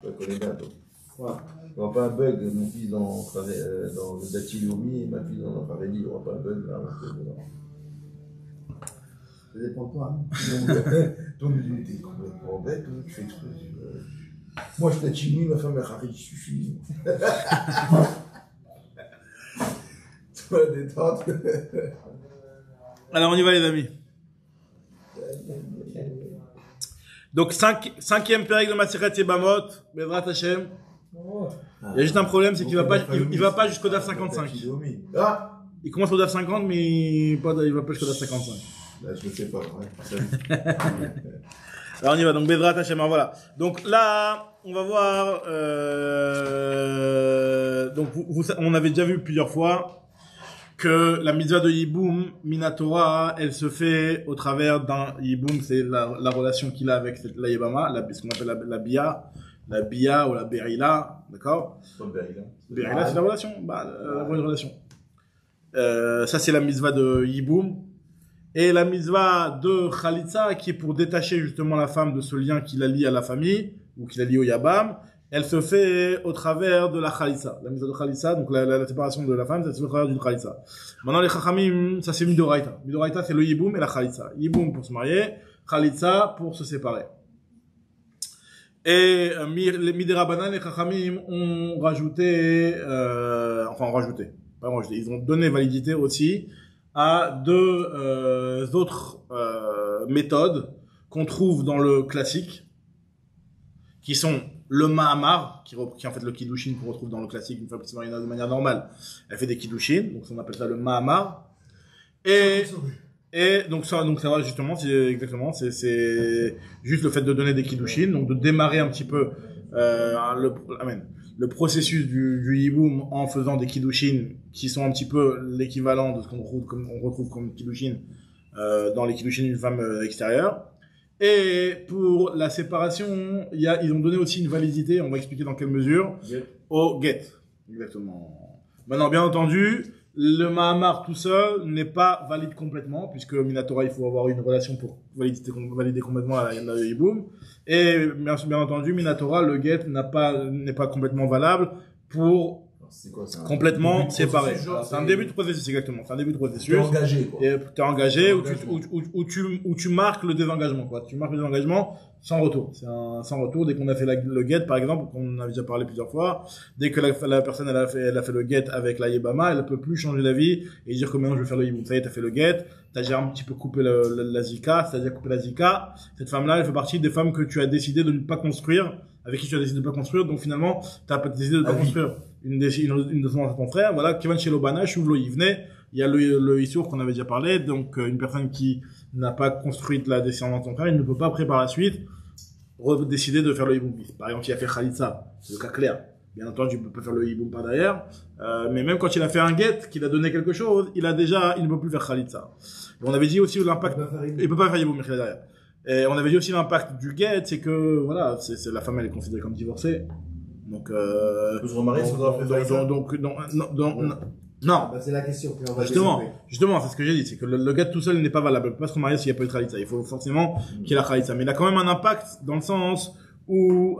Je la connais bien, donc. Ouais. Il n'y aura pas un bug, mon fils dans le Dachiliomi et ma fille dans Farelli, il n'y aura pas un bug là. Ça dépend de toi. Donc, tu es complètement bête, tu fais exprès. Moi, je t'achimie, ma femme, elle Harry, je suis. Tu vas détendre. Alors, on y va, les amis. Donc, cinquième période de Masechet Yebamot, Bezrat Hashem. Il y a juste un problème, c'est qu'il va pas jusqu'au DAF 55. Ah, Il commence au DAF 50, mais il va pas jusqu'au DAF 55. là, je ne sais pas. Ouais. Alors, on y va. Donc, Bezrat Hashem, voilà. Donc, là, on va voir, donc, on avait déjà vu plusieurs fois que la mitzvah de Yiboum, Minatora, elle se fait au travers d'un Yiboum, c'est la relation qu'il a avec la Yebama, ce qu'on appelle la Bia ou la Berila, d'accord? Pas Berila. Berila, c'est la relation, une relation. Ça, c'est la mitzvah de Yiboum. Et la mitzvah de Khalitsa, qui est pour détacher justement la femme de ce lien qui la lie à la famille, ou qui la lie au Yabam, elle se fait au travers de la Khalitsa. La mitzvah de Khalitsa, donc la séparation de la femme, ça se fait au travers d'une Khalitsa. Maintenant, les Chachamim, ça c'est Midoraita. Midoraita, c'est le Yiboum et la Khalitsa. Yiboum pour se marier, Khalitsa pour se séparer. Et les Miderabanan, les Chachamim ont rajouté, ils ont donné validité aussi à deux autres méthodes qu'on trouve dans le classique, qui sont le Mahamar, qui est en fait le Kiddushin qu'on retrouve dans le classique, une femme qui se marie de manière normale, elle fait des Kiddushin, donc on appelle ça le Mahamar. Et donc ça va justement, c'est juste le fait de donner des Kiddushin, donc de démarrer un petit peu le processus du Yiboum en faisant des Kiddushin qui sont un petit peu l'équivalent de ce qu'on retrouve comme Kiddushin dans les Kiddushin d'une femme extérieure. Et pour la séparation, ils ont donné aussi une validité, on va expliquer dans quelle mesure, au get. Exactement. Maintenant, bien entendu, le Mahamar tout seul n'est pas valide complètement, puisque Minatora, il faut avoir une relation pour valider complètement la Yiboum. Et bien entendu, Minatora, le get n'est pas complètement valable pour C'est quoi ça? Complètement séparé. C'est un début de processus, exactement. C'est un début de processus. T'es engagé, quoi. Et t'es engagé, où tu marques le désengagement, quoi. Tu marques le désengagement sans retour. C'est un sans retour. Dès qu'on a fait le get, par exemple, qu'on en avait déjà parlé plusieurs fois, dès que la personne, elle a fait le get avec la Yebama, elle peut plus changer d'avis et dire que maintenant je vais faire le Yiboum. Ça y est, t'as fait le get, t'as déjà un petit peu coupé la Zika, c'est-à-dire coupé la Zika. Cette femme-là, elle fait partie des femmes que tu as décidé de ne pas construire, avec qui tu as décidé de ne pas construire, donc finalement, t'as pas décidé de ne pas construire une descendance à ton frère, voilà, Kivan chez l'Obana, Chouvlo Yivne, il y a le Issour qu'on avait déjà parlé, donc une personne qui n'a pas construit la descendance de son frère, il ne peut pas après par la suite décider de faire le Yiboum. Par exemple, il a fait Khalitsa, c'est le cas clair. Bien entendu, il ne peut pas faire le Yiboum par derrière, mais même quand il a fait un get, qu'il a donné quelque chose, il ne peut plus faire Khalitsa. Et on avait dit aussi l'impact, il peut pas faire Yiboum derrière. Et on avait dit aussi l'impact du get, c'est que, voilà, c'est la femme, elle est considérée comme divorcée. Donc, On peut se remarier si on doit faire ça. Non. Bah, c'est la question. Puis on va Justement, c'est ce que j'ai dit, c'est que le get tout seul n'est pas valable. Il peut pas se remarier s'il n'y a pas eu de khalitsa. Il faut forcément qu'il y ait la khalitsa. Mais il a quand même un impact dans le sens où,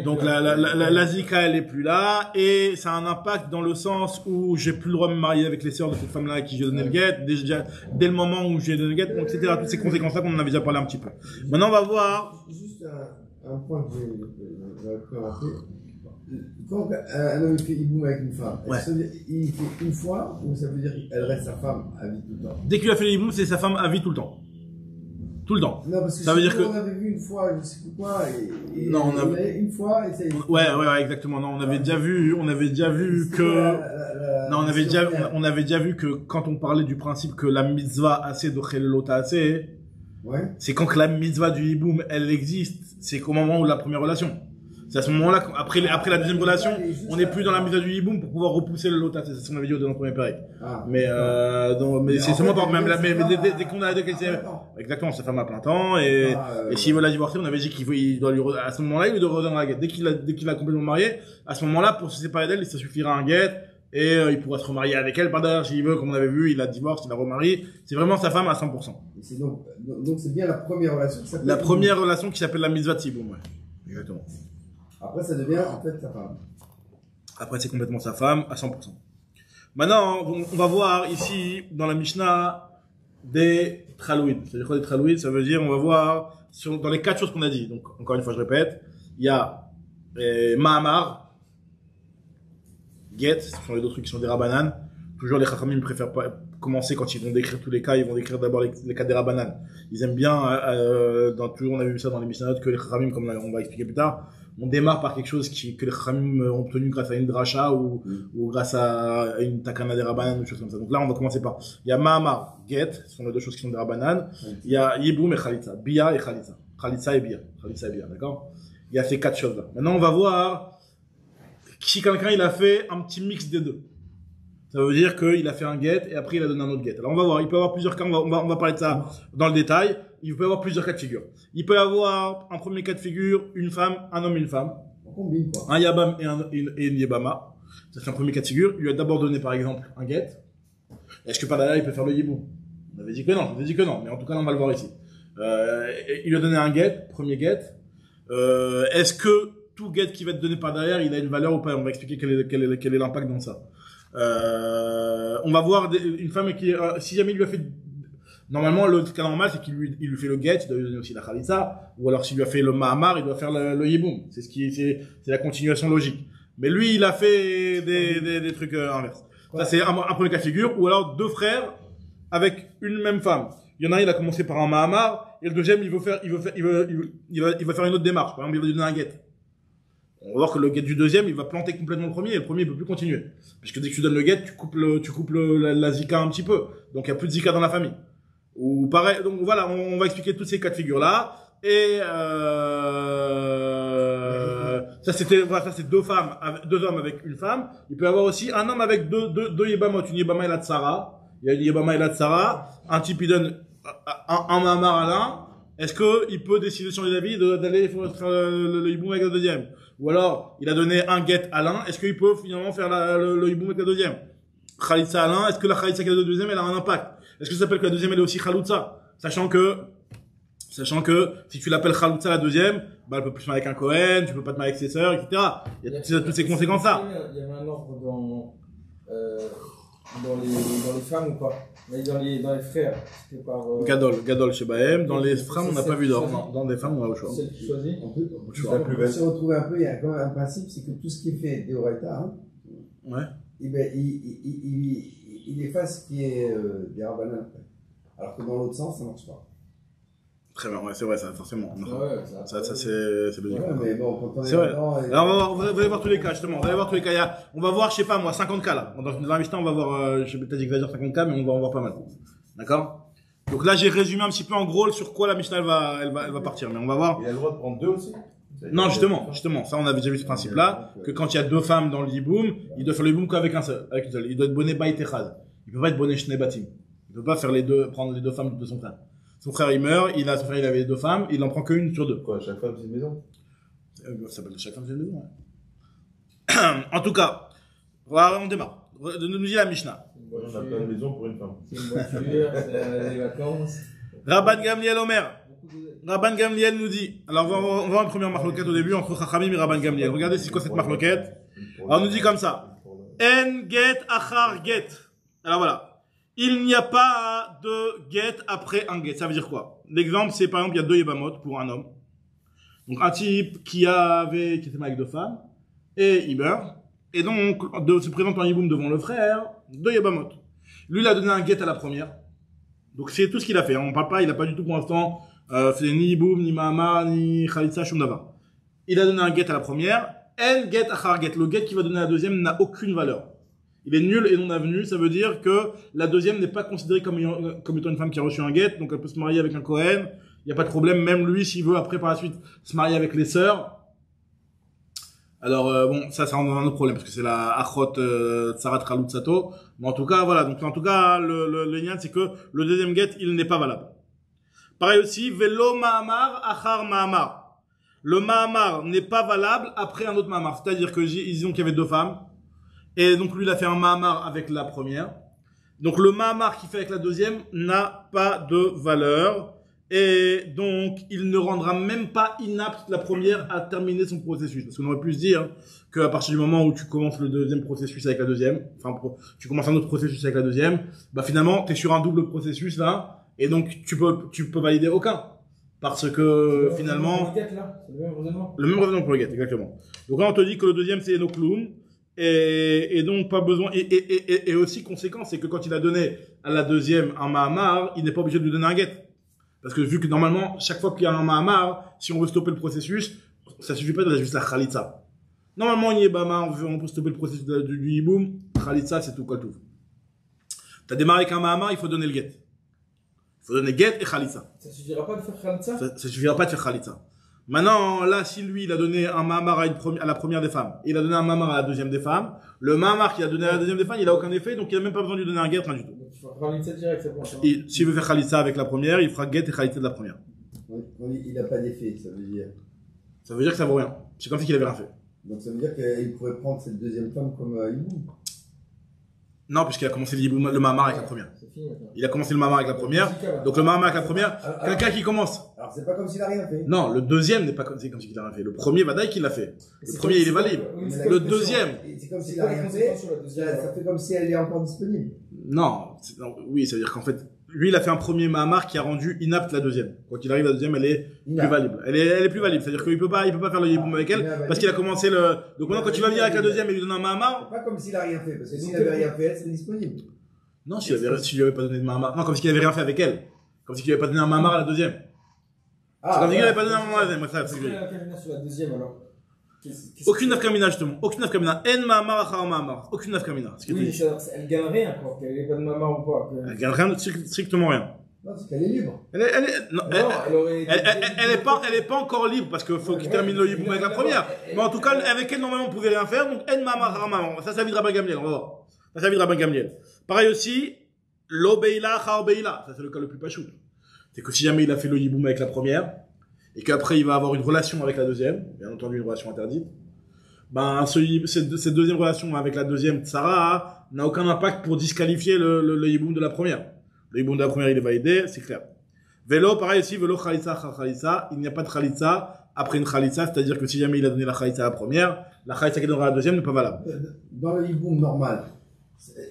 donc la zika elle est plus là, et ça a un impact dans le sens où j'ai plus le droit de me marier avec les sœurs de cette femme-là à qui j'ai donné le get, déjà, dès le moment où j'ai donné le get, donc, etc. Toutes ces conséquences-là qu'on en avait déjà parlé un petit peu. Maintenant, on va voir. Juste un point que j'ai remarqué. Quand un homme fait Yiboum avec une femme, Ouais. ça veut dire il fait une fois, ou ça veut dire qu'elle reste sa femme à vie tout le temps? Dès qu'il a fait le hiboum, c'est sa femme à vie tout le temps. Tout le temps. Non, parce que ça veut dire que on avait vu une fois, je sais plus quoi, et non, on avait une fois, et ça y est. Ouais, exactement. Non, on avait déjà vu que, non, on avait déjà vu que quand on parlait du principe que la mitzvah assez de Chelelota assez, ouais. c'est quand que la mitzvah du hiboum, elle existe, c'est qu'au moment où la première relation. C'est à ce moment-là, après la deuxième relation, on n'est plus dans la mitzvah du hiboum pour pouvoir repousser le lota. C'est ce qu'on avait dit dans le premier période. Ah, mais c'est seulement par même dès qu'on a temps. exactement, sa femme à plein temps et s'il veut la divorcer, on avait dit qu'il doit lui à ce moment-là, il doit redonner la guette. Dès qu'il a complètement marié, à ce moment-là, pour se séparer d'elle, ça suffira un guette et il pourra se remarier avec elle par derrière s'il veut, comme on avait vu, il a divorcé, il a remarié. C'est vraiment sa femme à 100%. Et c'est donc c'est bien la première relation qui s'appelle La première relation qui s'appelle la mitzvah de Yiboum, ouais. Exactement. Après, ça devient en fait sa femme. Après, c'est complètement sa femme à 100%. Maintenant, on va voir ici, dans la Mishnah, des tralouïdes. C'est-à-dire quoi des tralouïdes? Ça veut dire, on va voir, dans les 4 choses qu'on a dit. Donc, encore une fois, je répète, il y a Mahamar, Get, ce sont les deux trucs qui sont des Rabbanan. Toujours les Chachamim préfèrent pas commencer quand ils vont décrire tous les cas, ils vont décrire d'abord les cas des Rabbanan. Ils aiment bien, toujours on avait vu ça dans les Mishnayot, que les Chachamim, comme on va expliquer plus tard, on démarre par quelque chose que les Chachamim ont obtenu grâce à une dracha ou grâce à une takana des Rabbanan ou choses comme ça. Donc là, on va commencer par, il y a Mahamar, Get, ce sont les deux choses qui sont des Rabbanan. Il y a Yiboum et Khalitza, Bia et Khalitza. Khalitza et Bia, d'accord? Il y a ces 4 choses-là. Maintenant, on va voir si quelqu'un il a fait un petit mix des deux. Ça veut dire qu'il a fait un get et après il a donné un autre get. Alors on va voir, il peut y avoir plusieurs cas, on va parler de ça dans le détail. Il peut y avoir plusieurs cas de figure. Il peut y avoir un premier cas de figure, une femme, un homme et une femme. On combine quoi. Un Yabam et une Yebama. Ça c'est un premier cas de figure. Il lui a d'abord donné par exemple un get. Est-ce que par derrière il peut faire le Yiboum? On avait dit que non, je vous ai dit que non, mais en tout cas là, on va le voir ici. Il lui a donné un get, premier get. Est-ce que tout get qui va être donné par derrière, il a une valeur ou pas? On va expliquer quel est l'impact dans ça. On va voir une femme qui, si jamais il lui a fait, normalement le cas normal c'est qu'il lui fait le get, il doit lui donner aussi la khalitza, ou alors s'il lui a fait le mahamar, il doit faire le yiboum. C'est la continuation logique. Mais lui il a fait des trucs inverses. Ça c'est un premier cas de figure, ou alors 2 frères avec une même femme. Il y en a un, il a commencé par un mahamar, et le deuxième il va faire une autre démarche. Par exemple, il va lui donner un get. On va voir que le get du deuxième, il va planter complètement le premier, et le premier, il peut plus continuer. Puisque dès que tu donnes le get, tu coupes la zika un petit peu. Donc, il y a plus de zika dans la famille. Ou pareil, donc voilà, on va expliquer tous ces cas de figure-là. Et, ça c'est 2 femmes, 2 hommes avec une femme. Il peut y avoir aussi un homme avec deux yebamot, une yebama et la tsara. Il y a une yebama et la tsara. Un type, il donne un mamar à l'un. Est-ce que il peut décider de changer d'avis, d'aller faire le hiboum avec le deuxième? Ou alors, il a donné un get à l'un, est-ce qu'il peut finalement faire le hiboum avec le deuxième? Khalitza à l'un, est-ce que la khalitza avec le deuxième, elle a un impact? Est-ce que ça s'appelle que la deuxième, elle est aussi khalitza? Sachant que, si tu l'appelles khalitza la deuxième, bah, elle peut plus se marier avec un Cohen, tu peux pas te marier avec ses sœurs, etc. Il y a toutes ces conséquences-là. Il y avait un ordre dans les femmes ou pas? Mais dans les frères, c'était par... Gadol chez Bahem. Dans les femmes, on n'a pas vu d'ordre. Dans les femmes, on a au choix. Celle qui choisit. On peut se retrouver un peu, il y a quand même un principe, c'est que tout ce qui est fait d'Oraita, hein, ouais. Il efface ce qui est des Rabbanan après. Alors que dans l'autre sens, ça marche pas. Très bien, ouais, c'est vrai, ça, forcément. Ouais, ça c'est logique. Ouais, mais bon, quand on est vrai. là-dedans... Alors, vous allez voir tous les cas, justement. Vous allez voir tous les cas. On va voir, je sais pas, moi, 50 cas, là. Dans la Mishnah, on va voir, je sais peut-être j'exagère 50 cas, mais on va en voir pas mal. D'accord? Donc là, j'ai résumé un petit peu, en gros, sur quoi la Mishnah, elle va partir. Mais on va voir. Il a le droit de prendre 2 aussi? Non, justement. Ça, on avait déjà vu ce principe-là. Que quand il y a 2 femmes dans le yiboum, il doit faire le yiboum qu'avec une seule. Il doit être bonnet bait echad. Il peut pas être bonnet shnei batim. Il peut pas faire prendre les 2 femmes de son frère. Son frère, il meurt, il avait 2 femmes, il en prend qu'une sur 2. Quoi, chaque femme, c'est une maison? Ça s'appelle chaque femme, c'est une maison, ouais. En tout cas, voilà, on démarre. Nous dit la Mishnah. On n'a pas de maison pour une femme. C'est une voiture, c'est les vacances. Rabban Gamliel Omer. Rabban Gamliel nous dit, alors on va voir une première marloquette au début entre Chachamim et Rabban Gamliel. Regardez c'est quoi cette marloquette. Alors on nous dit comme ça. En get achar get. Alors voilà. Il n'y a pas de get après un get. Ça veut dire quoi? L'exemple, c'est par exemple, il y a 2 yebamot pour un homme. Donc un type qui était marié avec 2 femmes, et il meurt. Et donc, se présente un yiboum devant le frère, 2 yebamot. Lui, il a donné un get à la première. Donc c'est tout ce qu'il a fait. On parle pas, il a pas du tout pour l'instant fait ni yiboum, ni mahama, ni khalitza, shumdava. Il a donné un get à la première. En get achar get. Le get qu'il va donner à la deuxième n'a aucune valeur. Il est nul et non avenu, ça veut dire que la deuxième n'est pas considérée comme étant une femme qui a reçu un get, donc elle peut se marier avec un Cohen, il n'y a pas de problème, même lui, s'il veut après par la suite se marier avec les sœurs. Alors bon, ça on a un autre problème, parce que c'est la Achot Tsarat Chalut Sato, mais en tout cas, voilà, donc en tout cas, le lien c'est que le deuxième get, il n'est pas valable. Pareil aussi, Velo Mahamar Achar Mahamar. Le Mahamar n'est pas valable après un autre Mahamar, c'est-à-dire que disons qu'il y avait 2 femmes, Et donc, lui, il a fait un Mahamar avec la première. Donc, le Mahamar qu'il fait avec la deuxième n'a pas de valeur. Et donc, il ne rendra même pas inapte la première à terminer son processus. Parce qu'on aurait pu se dire qu'à partir du moment où tu commences le deuxième processus avec la deuxième, enfin, tu commences un autre processus avec la deuxième, bah, finalement, t'es sur un double processus, là. Et donc, tu peux valider aucun. Parce que, finalement. C'est le même raisonnement. Le même raisonnement pour le get, exactement. Donc là, on te dit que le deuxième, c'est Enoklum. Et donc, pas besoin, et aussi conséquence, c'est que quand il a donné à la deuxième un Mahamar, il n'est pas obligé de lui donner un get. Parce que vu que normalement, chaque fois qu'il y a un Mahamar, si on veut stopper le processus, ça suffit pas de juste la Khalitsa. Normalement, il y a Bama, on peut stopper le processus du Yiboum, Khalitsa, c'est tout, quoi, tout. T'as démarré avec un Mahamar, il faut donner le get. Il faut donner get et Khalitsa. Ça suffira pas de faire Khalitsa? Ça suffira pas de faire Khalitsa. Maintenant, là, si lui, il a donné un Mahamar à la première des femmes, et il a donné un Mahamar à la deuxième des femmes, le Mahamar qu'il a donné à la deuxième des femmes, il a aucun effet, donc il a même pas besoin de lui donner un get, rien du tout. Donc tu feras Khalitsa direct, c'est bon. S'il veut faire Khalitsa avec la première, il fera get et Khalitsa de la première. Il n'a pas d'effet, ça veut dire. Ça veut dire que ça vaut rien. C'est comme si qu'il avait rien fait. Donc ça veut dire qu'il pourrait prendre cette deuxième femme comme Iboum. Non, puisqu'il a commencé le Mahamar avec la première. C'est fini maintenant. Il a commencé le Mahamar avec la première. Donc le Mahamar avec la première, quelqu'un qui commence. Alors c'est pas comme s'il a rien fait. Non, le deuxième n'est pas comme s'il a rien fait. Le premier, Vadaï qu'il l'a fait. Le premier, il est valide. Le deuxième. C'est comme s'il a rien fait. Ça fait comme si elle est encore disponible. Non, oui, ça veut dire qu'en fait, lui, il a fait un premier Mahamar qui a rendu inapte la deuxième. Quand il arrive, la deuxième, elle est plus valide. Elle est plus valide. C'est-à-dire qu'il peut pas faire le Yiboum avec elle, parce qu'il a commencé le. Donc maintenant, quand tu vas venir avec la deuxième et lui donner un Mahamar. C'est pas comme s'il a rien fait, parce que s'il avait rien fait, elle serait disponible. Non, s'il lui avait pas donné de Mahamar. Non, comme s'il avait rien fait avec elle. Comme s'il avait pas donné un Mahamar à la deuxième. C'est comme s'il avait pas donné un Mahamar à la deuxième. Qu'est-ce qu'il y a sur la deuxième alors? Aucune nafkamina, justement. Aucune nafkamina. En Mahamar achar Mahamar. Aucune nafkamina. Oui, elle gagne rien, quoi. Qu'elle ait pas de Mahamar ou pas. Elle gagne rien, strictement rien. Non, c'est qu'elle est libre. Elle est pas encore libre parce qu'il faut qu'il termine le Yiboum avec la première. Mais en tout cas, avec elle, normalement, on pouvait rien faire. Donc, En Mahamar achar Mahamar. Ça vient de Rabban Gamliel, on va voir. Ça vient de Rabban Gamliel. Pareil aussi, l'Obeila achar Obeila. Ça, c'est le cas le plus pachout. C'est que si jamais il a fait le Yiboum avec la première, et qu'après il va avoir une relation avec la deuxième, bien entendu une relation interdite, ben cette deuxième relation avec la deuxième Tsara n'a aucun impact pour disqualifier le Yiboum de la première. Le Yiboum de la première il est validé, c'est clair. Vélo, pareil aussi, vélo Khalitsa, il n'y a pas de Khalitsa après une Khalitsa, c'est-à-dire que si jamais il a donné la Khalitsa à la première, la Khalitsa qu'il donnera à la deuxième n'est pas valable. Dans le Yiboum normal,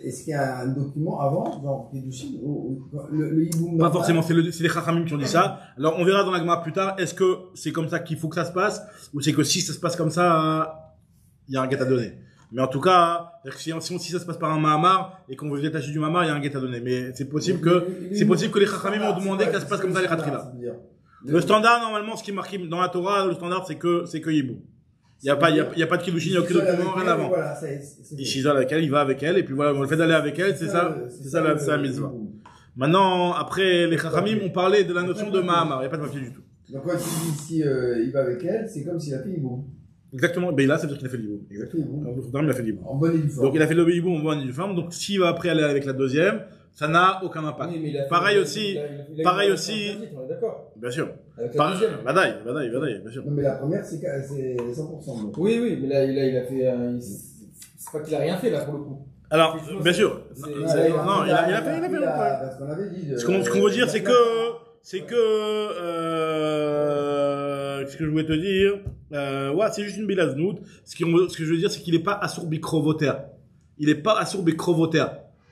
est-ce qu'il y a un document avant, genre Kedushin, ou le Yiboum normal? Pas forcément, c'est les Chachamim qui ont dit ça. Alors on verra dans la Gemara plus tard, est-ce que c'est comme ça qu'il faut que ça se passe, ou c'est que si ça se passe comme ça, il y a un get à donner. Mais en tout cas, si ça se passe par un Mahamar, et qu'on veut détacher du Mahamar, il y a un get à donner. Mais c'est possible que les Chachamim ont demandé que ça se passe comme ça les Khatrila. Le standard, normalement, ce qui est marqué dans la Torah, le standard, c'est que Yiboum. Il y a pas de Kiddushin, il n'y a aucun document, rien avant. Il s'isole avec elle, il va avec elle, et puis voilà, le fait d'aller avec elle, c'est ça la mitzvah. Maintenant, après, les Chachamim ont parlé de la notion de Mahamar, il n'y a pas de papier du tout. Donc quand tu dis si il va avec elle, c'est comme s'il a fait Yiboum. Exactement, ben là, ça veut dire qu'il a fait le Yiboum. Exactement. Il a fait le Yiboum. En bonne et due forme. Donc il a fait le Yiboum en bonne et due forme, donc s'il va après aller avec la deuxième, ça n'a aucun impact. Oui, pareil aussi, d'accord. bien sûr. Avec la deuxième. Badaï, bien sûr. Non, mais la première, c'est 100%. Donc. Oui, mais là, il a fait, c'est pas qu'il a rien fait, là, pour le coup. Alors, bien sûr. Non, il a fait. Parce qu'on avait dit. Ce qu'on veut dire, c'est que, ce que je voulais te dire, ouais, c'est juste une bilaznout. Ce que je veux dire, c'est qu'il est pas assourbi crovoter. Il est pas assourbi crovoter.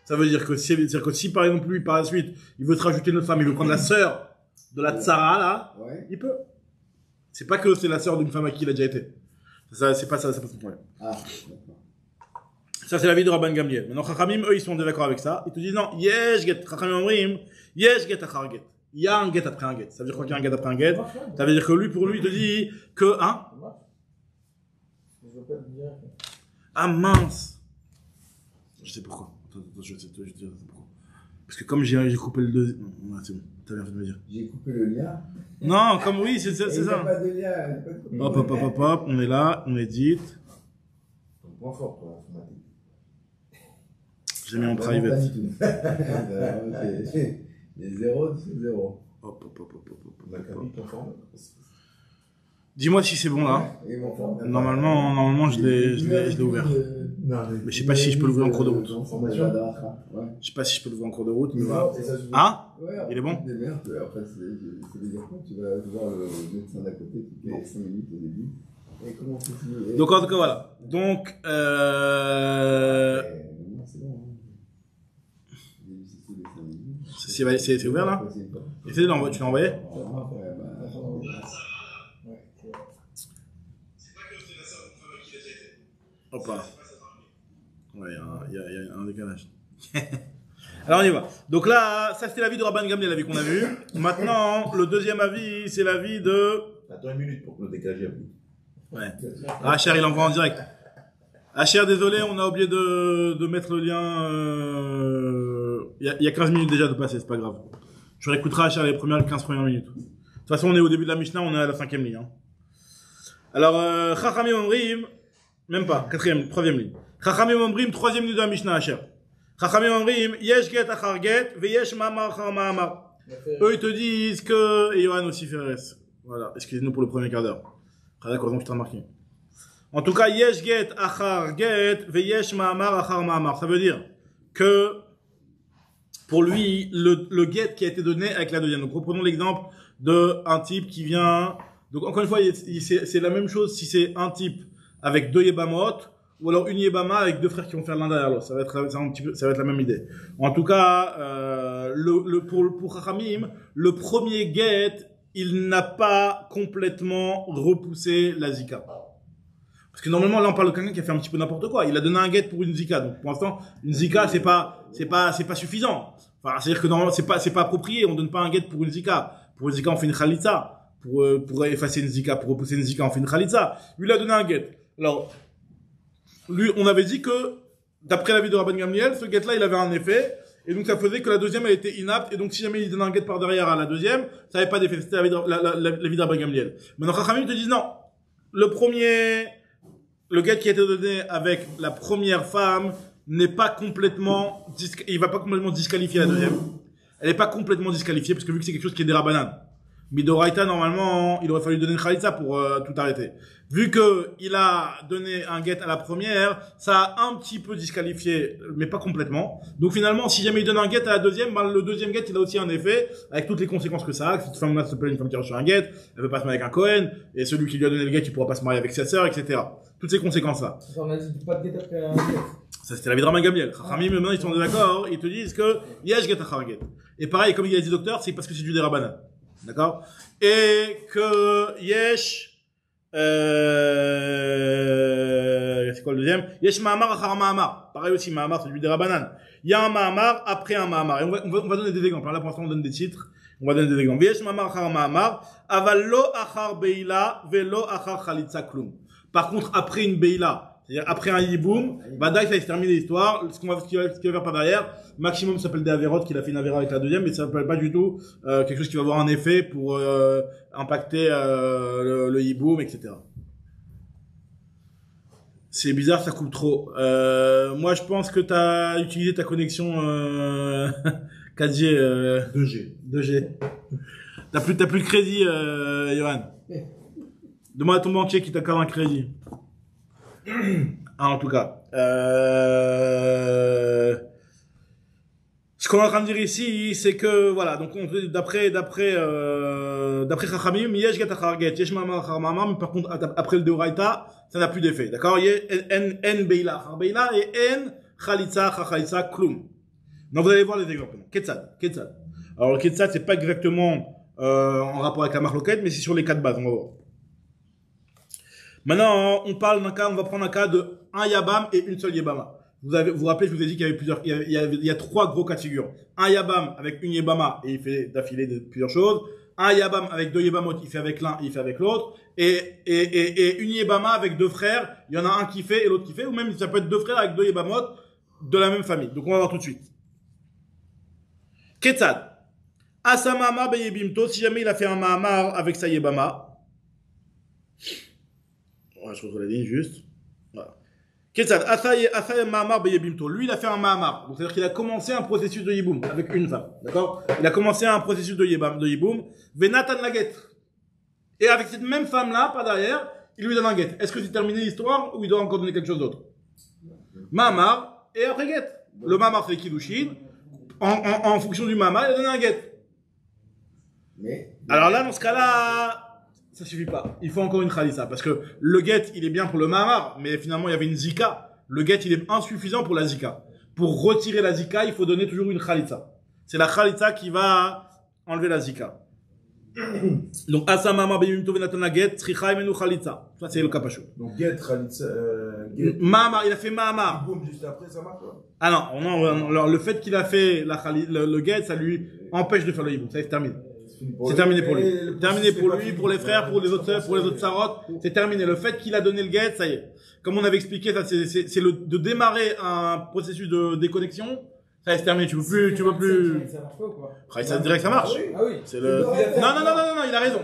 Ça veut dire que si par exemple lui par la suite il veut te rajouter une autre femme, il veut prendre la sœur de la tsara là, ouais. Il peut. C'est pas que c'est la sœur d'une femme à qui il a déjà été. Ça c'est pas son problème. Ah, d'accord. Ça c'est la vie de Rabban Gamliel. Maintenant Chachamim eux ils sont d'accord avec ça. Ils te disent non, yesh get Chachamim omrim, yesh get achar get. Il y a un get après un get. Ça veut dire quoi qu'il y a un get après un get? Ça veut dire que pour lui il te dit que ah mince. Je sais pourquoi. Je sais pourquoi. Parce que comme j'ai coupé le deuxième. Non, c'est bon, t'as bien fait de me dire. J'ai coupé le lien. Non, comme oui, c'est ça. Il n'y a pas de lien. Hop, on est là, on édite. Ton point fort, toi, informatique. J'ai mis en private. Les 0, c'est 0. Dis-moi si c'est bon là. Normalement, je l'ai ouvert. Non, Mais je sais pas si je peux l'ouvrir en cours de route. Formation. Ouais. Je sais pas si je peux l'ouvrir en cours de route, mais Non, voilà. c'est ça, je veux dire. Hein? Ouais, Il est bon? Tu te démerdes, après, c'est des enfants, tu vas voir le médecin d'à côté toutes les 5 minutes au début. Et comment c'est fini? Donc, en tout cas, voilà. Donc, Non, c'est bon. Hein. c'est ouvert là? Essaye de l'envoyer, tu l'as envoyé? Hop là. Ouais, il y a un décalage. Alors on y va. Donc là, ça c'était l'avis de Rabban Gamliel, l'avis qu'on a vu. Maintenant, le deuxième avis, c'est l'avis de... Attends une minute pour que le décalage arrive. Ouais. Hacher, il envoie en direct. Hacher, désolé, on a oublié de mettre le lien. Il y a 15 minutes déjà de passer, c'est pas grave. Je réécouterai Hacher les 15 premières minutes. De toute façon, on est au début de la Mishnah, on est à la 5e ligne. Hein. Alors, Chachamim Omrim, même pas, 3e ligne. Chachamim Omrim, 3e ligne de la Mishnah, Hacher. Chachamim Omrim, yesh get achar get, veyesh ma'amar achar ma'amar. Eux, ils te disent que, et Yohan aussi Ferres. Voilà, excusez-nous pour le premier quart d'heure. Ah, d'accord, donc je t'ai remarqué. En tout cas, yesh get achar get, veyesh ma'amar achar ma'amar. Ça veut dire que, pour lui, le get qui a été donné avec la deuxième. Donc, reprenons l'exemple d'un type qui vient, donc encore une fois, c'est la même chose si c'est un type avec 2 yébamot, ou alors une yébama avec 2 frères qui vont faire l'un derrière l'autre. Ça va être la même idée. En tout cas, pour Chachamim, le premier get, il n'a pas complètement repoussé la zika. Parce que normalement, là, on parle de quelqu'un qui a fait un petit peu n'importe quoi. Il a donné un get pour une zika. Donc, pour l'instant, une zika, c'est pas suffisant. Enfin, c'est-à-dire que normalement, c'est pas approprié. On donne pas un get pour une zika. Pour une zika, on fait une khalitza. Pour effacer une zika, pour repousser une zika, on fait une khalitza. Lui, il a donné un get. Alors, lui, on avait dit que, d'après l'avis de Rabban Gamliel, ce get-là, il avait un effet. Et donc, ça faisait que la deuxième, elle était inapte. Et donc, si jamais il donnait un get par derrière à la deuxième, ça n'avait pas d'effet. C'était l'avis de Rabban Gamliel. Maintenant, Chachamim te disent non. Le get qui a été donné avec la première femme n'est pas complètement, il va pas complètement disqualifier la deuxième. Elle n'est pas complètement disqualifiée parce que vu que c'est quelque chose qui est des rabanan. Midoraita, normalement, il aurait fallu donner une khalitza pour tout arrêter. Vu que il a donné un get à la première, ça a un petit peu disqualifié, mais pas complètement. Donc finalement, si jamais il donne un get à la deuxième, ben, le deuxième get, il a aussi un effet, avec toutes les conséquences que ça a. Cette femme-là s'appelle une femme qui a reçu un get, elle veut pas se marier avec un Cohen, et celui qui lui a donné le get, il pourra pas se marier avec sa sœur, etc. Toutes ces conséquences-là. On a dit pas de get après un get. Ça, c'était la vie de Rabban Gamliel. Chachamim, maintenant, ils sont d'accord, ils te disent que yesh get achar get. Et pareil, comme il a dit docteur, c'est parce que c'est du dérabanan. D'accord? Et que yesh, c'est quoi le deuxième? Yesh ma'amar achar ma'amar. Pareil aussi, ma'amar, c'est du dérabanan. Il y a un ma'amar après un ma'amar. Et on va donner des exemples. Là, pour l'instant, on donne des titres. On va donner des exemples. Yesh ma'amar achar ma'amar. Aval lo achar beila, velo achar chalitza klum. Par contre, après une beila, c'est-à-dire après un yiboum, Badaï, ça va se terminer l'histoire. Ce qu'il va faire par derrière, maximum s'appelle des avérotes qu'il a fait une avéra avec la deuxième, mais ça s'appelle pas du tout quelque chose qui va avoir un effet pour impacter le yiboum, etc. C'est bizarre, ça coupe trop. Moi, je pense que t'as utilisé ta connexion 4G. 2G. 2G. T'as plus de crédit, Yohan. Demande à ton banquier qui t'accorde un crédit. Ah, en tout cas, ce qu'on est en train de dire ici, c'est que voilà, donc d'après Chachamim, yesh get achar get, yesh ma'amar achar ma'amar, mais par contre après le deoraita, ça n'a plus d'effet, d'accord? En beila achar beila et en chalitza achar chalitza klum. Donc vous allez voir les exemples. Ketzad. Alors le ketzad, c'est pas exactement en rapport avec la marloquette, mais c'est sur les 4 bases, on va voir. Maintenant, on parle d'un cas, on va prendre un cas de un yabam et une seule yébama. Vous vous rappelez, je vous ai dit qu'il y avait il y a 3 gros cas de figure. Un yabam avec une yébama et il fait d'affilée de plusieurs choses. Un yabam avec 2 yébamot, il fait avec l'un, il fait avec l'autre. Et une yébama avec 2 frères, il y en a un qui fait et l'autre qui fait, ou même ça peut être 2 frères avec 2 yébamot de la même famille. Donc on va voir tout de suite. Ketzad. Asa ma'amar beyebimto, si jamais il a fait un ma'amar avec sa yébama. Je retrouve la ligne juste. Voilà. Ketzad, Asay Mahamar Beyebimto. Lui, il a fait un Mahamar. Donc, c'est-à-dire qu'il a commencé un processus de Yiboum avec une femme. D'accord? Il a commencé un processus de Yiboum. Venatan Laget. Et avec cette même femme-là, pas derrière, il lui donne un get. Est-ce que c'est terminé l'histoire ou il doit encore donner quelque chose d'autre? Mahamar, et après get. Le Mahamar fait Kiddushin. En fonction du Mahamar, il a donné un get. Mais. Alors là, dans ce cas-là, ça suffit pas. Il faut encore une Khalitsa. Parce que le get, il est bien pour le Mahamar, mais finalement, il y avait une Zika. Le get, il est insuffisant pour la Zika. Pour retirer la Zika, il faut donner toujours une Khalitsa. C'est la Khalitsa qui va enlever la Zika. Donc, Asa Mahamar Beyim Tov Natan la get, Tzricha Imenu Khalitsa. Ça, c'est le cas Pashut. Donc, get, Khalitsa, get. Mahamar, il a fait Mahamar. Boum, juste après, ça marche pas. Ah non, alors, le fait qu'il a fait le get, ça lui empêche de faire le hiboum. Ça, c'est terminé. C'est terminé pour lui. Terminé pour lui, pour les frères, pour les autres sarotes. C'est terminé. Le fait qu'il a donné le get, ça y est. Comme on avait expliqué, ça, c'est de démarrer un processus de déconnexion. Ça, c'est terminé. Tu peux plus. Ça marche pas ou quoi? Khalitsa direct, ça marche. Ah oui. C'est le. Non, il a raison.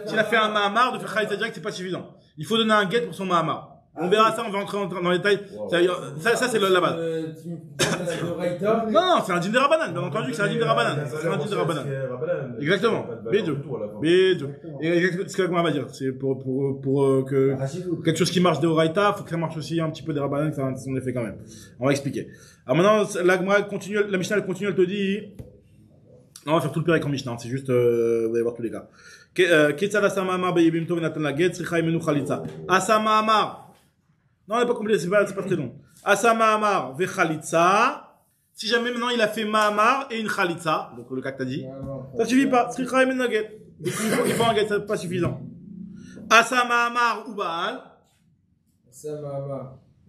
S'il a fait un Mahamar, de faire Khalitsa direct, c'est pas suffisant. Il faut donner un get pour son Mahamar. On verra ça, on va entrer dans les détails. Ça, c'est la base. Non, c'est un din de Rabbanan. Bien entendu que c'est un din de Rabbanan. C'est un din de Rabbanan. Exactement. B2. Et ce que on va dire, c'est pour que quelque chose qui marche de Horaïta, faut que ça marche aussi un petit peu des Rabbanan, que ça a son effet quand même. On va expliquer. Alors maintenant, la Mishnah, elle continue, elle te dit, non, on va faire tout le pérec en Mishnah, c'est juste, vous allez voir tous les cas. Ketzad Asama Amar Beyibim Tov Natan la get, Tzricha Imenu Khalitsa. Asama Amar. Non, on n'est pas compliqué, c'est pas très long. Asa Mahamar ve Khalitsa. Si jamais maintenant il a fait Mahamar et une Khalitsa, donc le cas que t'as dit, ça suffit pas. Tzricha Imenu get. Il faut un get, c'est pas suffisant. Asa Mahamar ou Baal.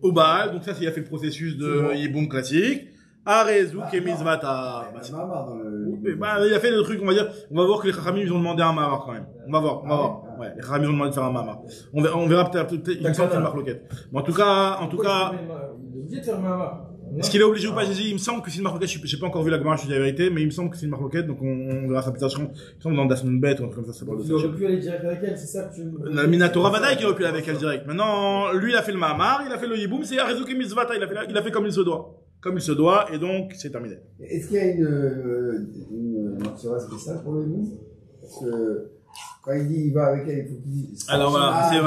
Ou Baal, donc ça, c'est il a fait le processus de Yiboum classique. Arezu Kemizvata. Il a fait le truc, on va dire, on va voir que les Chachamim, ils ont demandé un Mahamar quand même. On va voir. Ouais, les Chachamim, ils ont demandé de faire un Mahamar. On verra peut-être, il me semble que c'est une marloquette. Mais en tout cas, il est obligé de faire un Mahamar. Est-ce qu'il est obligé ou pas? J'ai dit, il me semble que c'est une marloquette, j'ai pas encore vu la Gemara, je dis la vérité, mais il me semble que c'est une marloquette, donc on verra sa application. Il me semble dans Dasman Bet, ou un truc comme ça parle de ça. Il aurait pu aller direct avec elle, c'est ça que tu... La Minatora Vadaï qui aurait pu aller avec elle direct. Maintenant, lui, il a fait le Mahamar, il a fait le Yiboum, c'est Arezu Kemizvata, il a fait comme il se doit. Comme il se doit, et donc, c'est terminé. Est-ce qu'il y a une marchera spéciale pour le hibou? Parce que, quand il dit il va avec elle, il faut qu'il... Alors voilà, c'est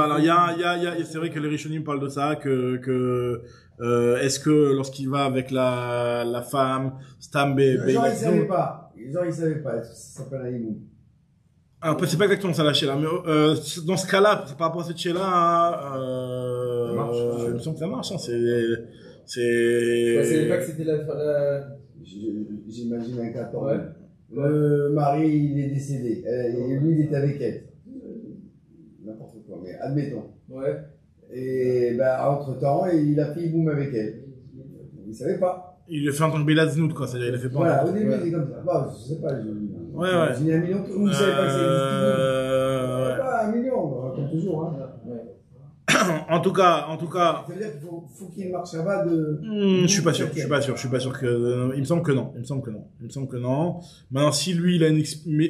vrai que les Rishonim parlent de ça, est-ce que lorsqu'il va avec la femme, Stam Genre, il savait pas. Est-ce que ça s'appelle un hibou? Alors, c'est pas exactement ça la chéla, mais dans ce cas-là, par rapport à cette chéla, il me semble que ça marche, hein, c'est pas que c'était J'imagine un cas ouais. Le mari, il est décédé. Et lui, il est avec elle. N'importe quoi, mais admettons. Ouais. Et entre-temps, il a fait boum avec elle. Il savait pas. Il a fait en tant que Belaznout, quoi. C'est-à-dire, il a fait pas. Voilà, au début, c'est comme ça. Bon, je sais pas. Ouais. J'ai un million. Ou il savait pas que c'est pas un million, comme toujours. Hein. Ouais. En tout cas. Ça veut dire qu'il faut qu'il marche là-bas de. Je suis pas sûr que. Il me semble que non. Maintenant, si lui, il a une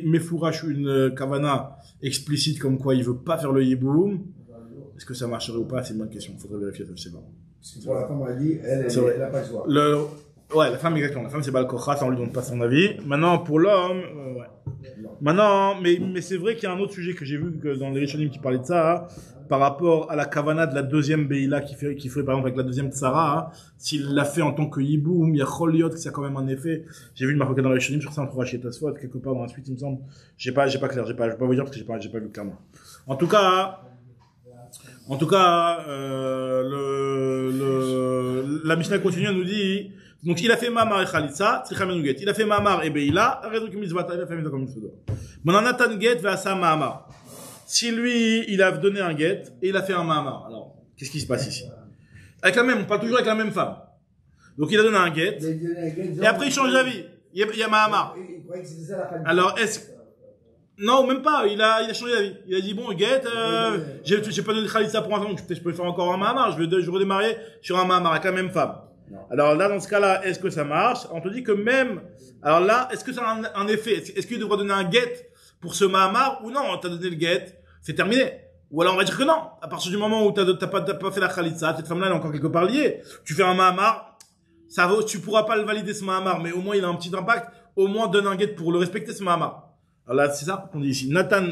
méfourache ou une kavana explicite comme quoi il veut pas faire le yiboum, est-ce que ça marcherait ou pas? C'est une bonne question. Faudrait vérifier, je sais pas. Parce que pour la femme, on a dit, elle a pas le choix. Ouais, la femme, exactement. La femme, c'est Balkocha, ça on lui donne pas son avis. Maintenant, pour l'homme, ouais. Maintenant, mais c'est vrai qu'il y a un autre sujet que j'ai vu que dans les Rishonim qui parlaient de ça, par rapport à la kavana de la deuxième Beila qui fait par exemple avec la deuxième Tsara, s'il l'a fait en tant que Yiboum, il y a Choliot, que ça a quand même un effet. J'ai vu une marque dans les Rishonim sur ça entre Rashi et Tasfot, quelque part dans la suite, il me semble. J'ai pas clair, je vais pas vous dire parce que j'ai pas vu clairement. En tout cas, la Mishnah continue, elle nous dit, donc il a fait Mamar et Khalitsa, Tzricha Imenu get. Il a fait Mamar et Beila, Arezu Kemizvata, il a fait Mitzvah comme il se doit. Maintenant, Natan get va à sa Mamar. Si lui, il a donné un get et il a fait un Mamar, alors, qu'est-ce qui se passe ici? Avec la même, on parle toujours avec la même femme. Donc il a donné un get, et après il change d'avis. Il y a Mamar. Alors, non, même pas, il a changé d'avis. Il a dit, bon, get, j'ai pas donné Khalitsa pour un temps, donc peut-être je peux faire encore un Mamar, je vais redémarrer sur un Mamar avec la même femme. Non. Alors là, dans ce cas-là, est-ce que ça marche? On te dit que même, alors là, est-ce que ça a un effet? Est-ce qu'il devra donner un get pour ce Mahamar ou non? T'as donné le get, c'est terminé. Ou alors on va dire que non. À partir du moment où t'as pas fait la Khalitsa, cette femme-là, elle est encore quelque part liée. Tu fais un Mahamar, ça vaut, tu pourras pas le valider ce Mahamar, mais au moins il a un petit impact. Au moins donne un get pour le respecter ce Mahamar. Alors là, c'est ça qu'on dit ici. Natan,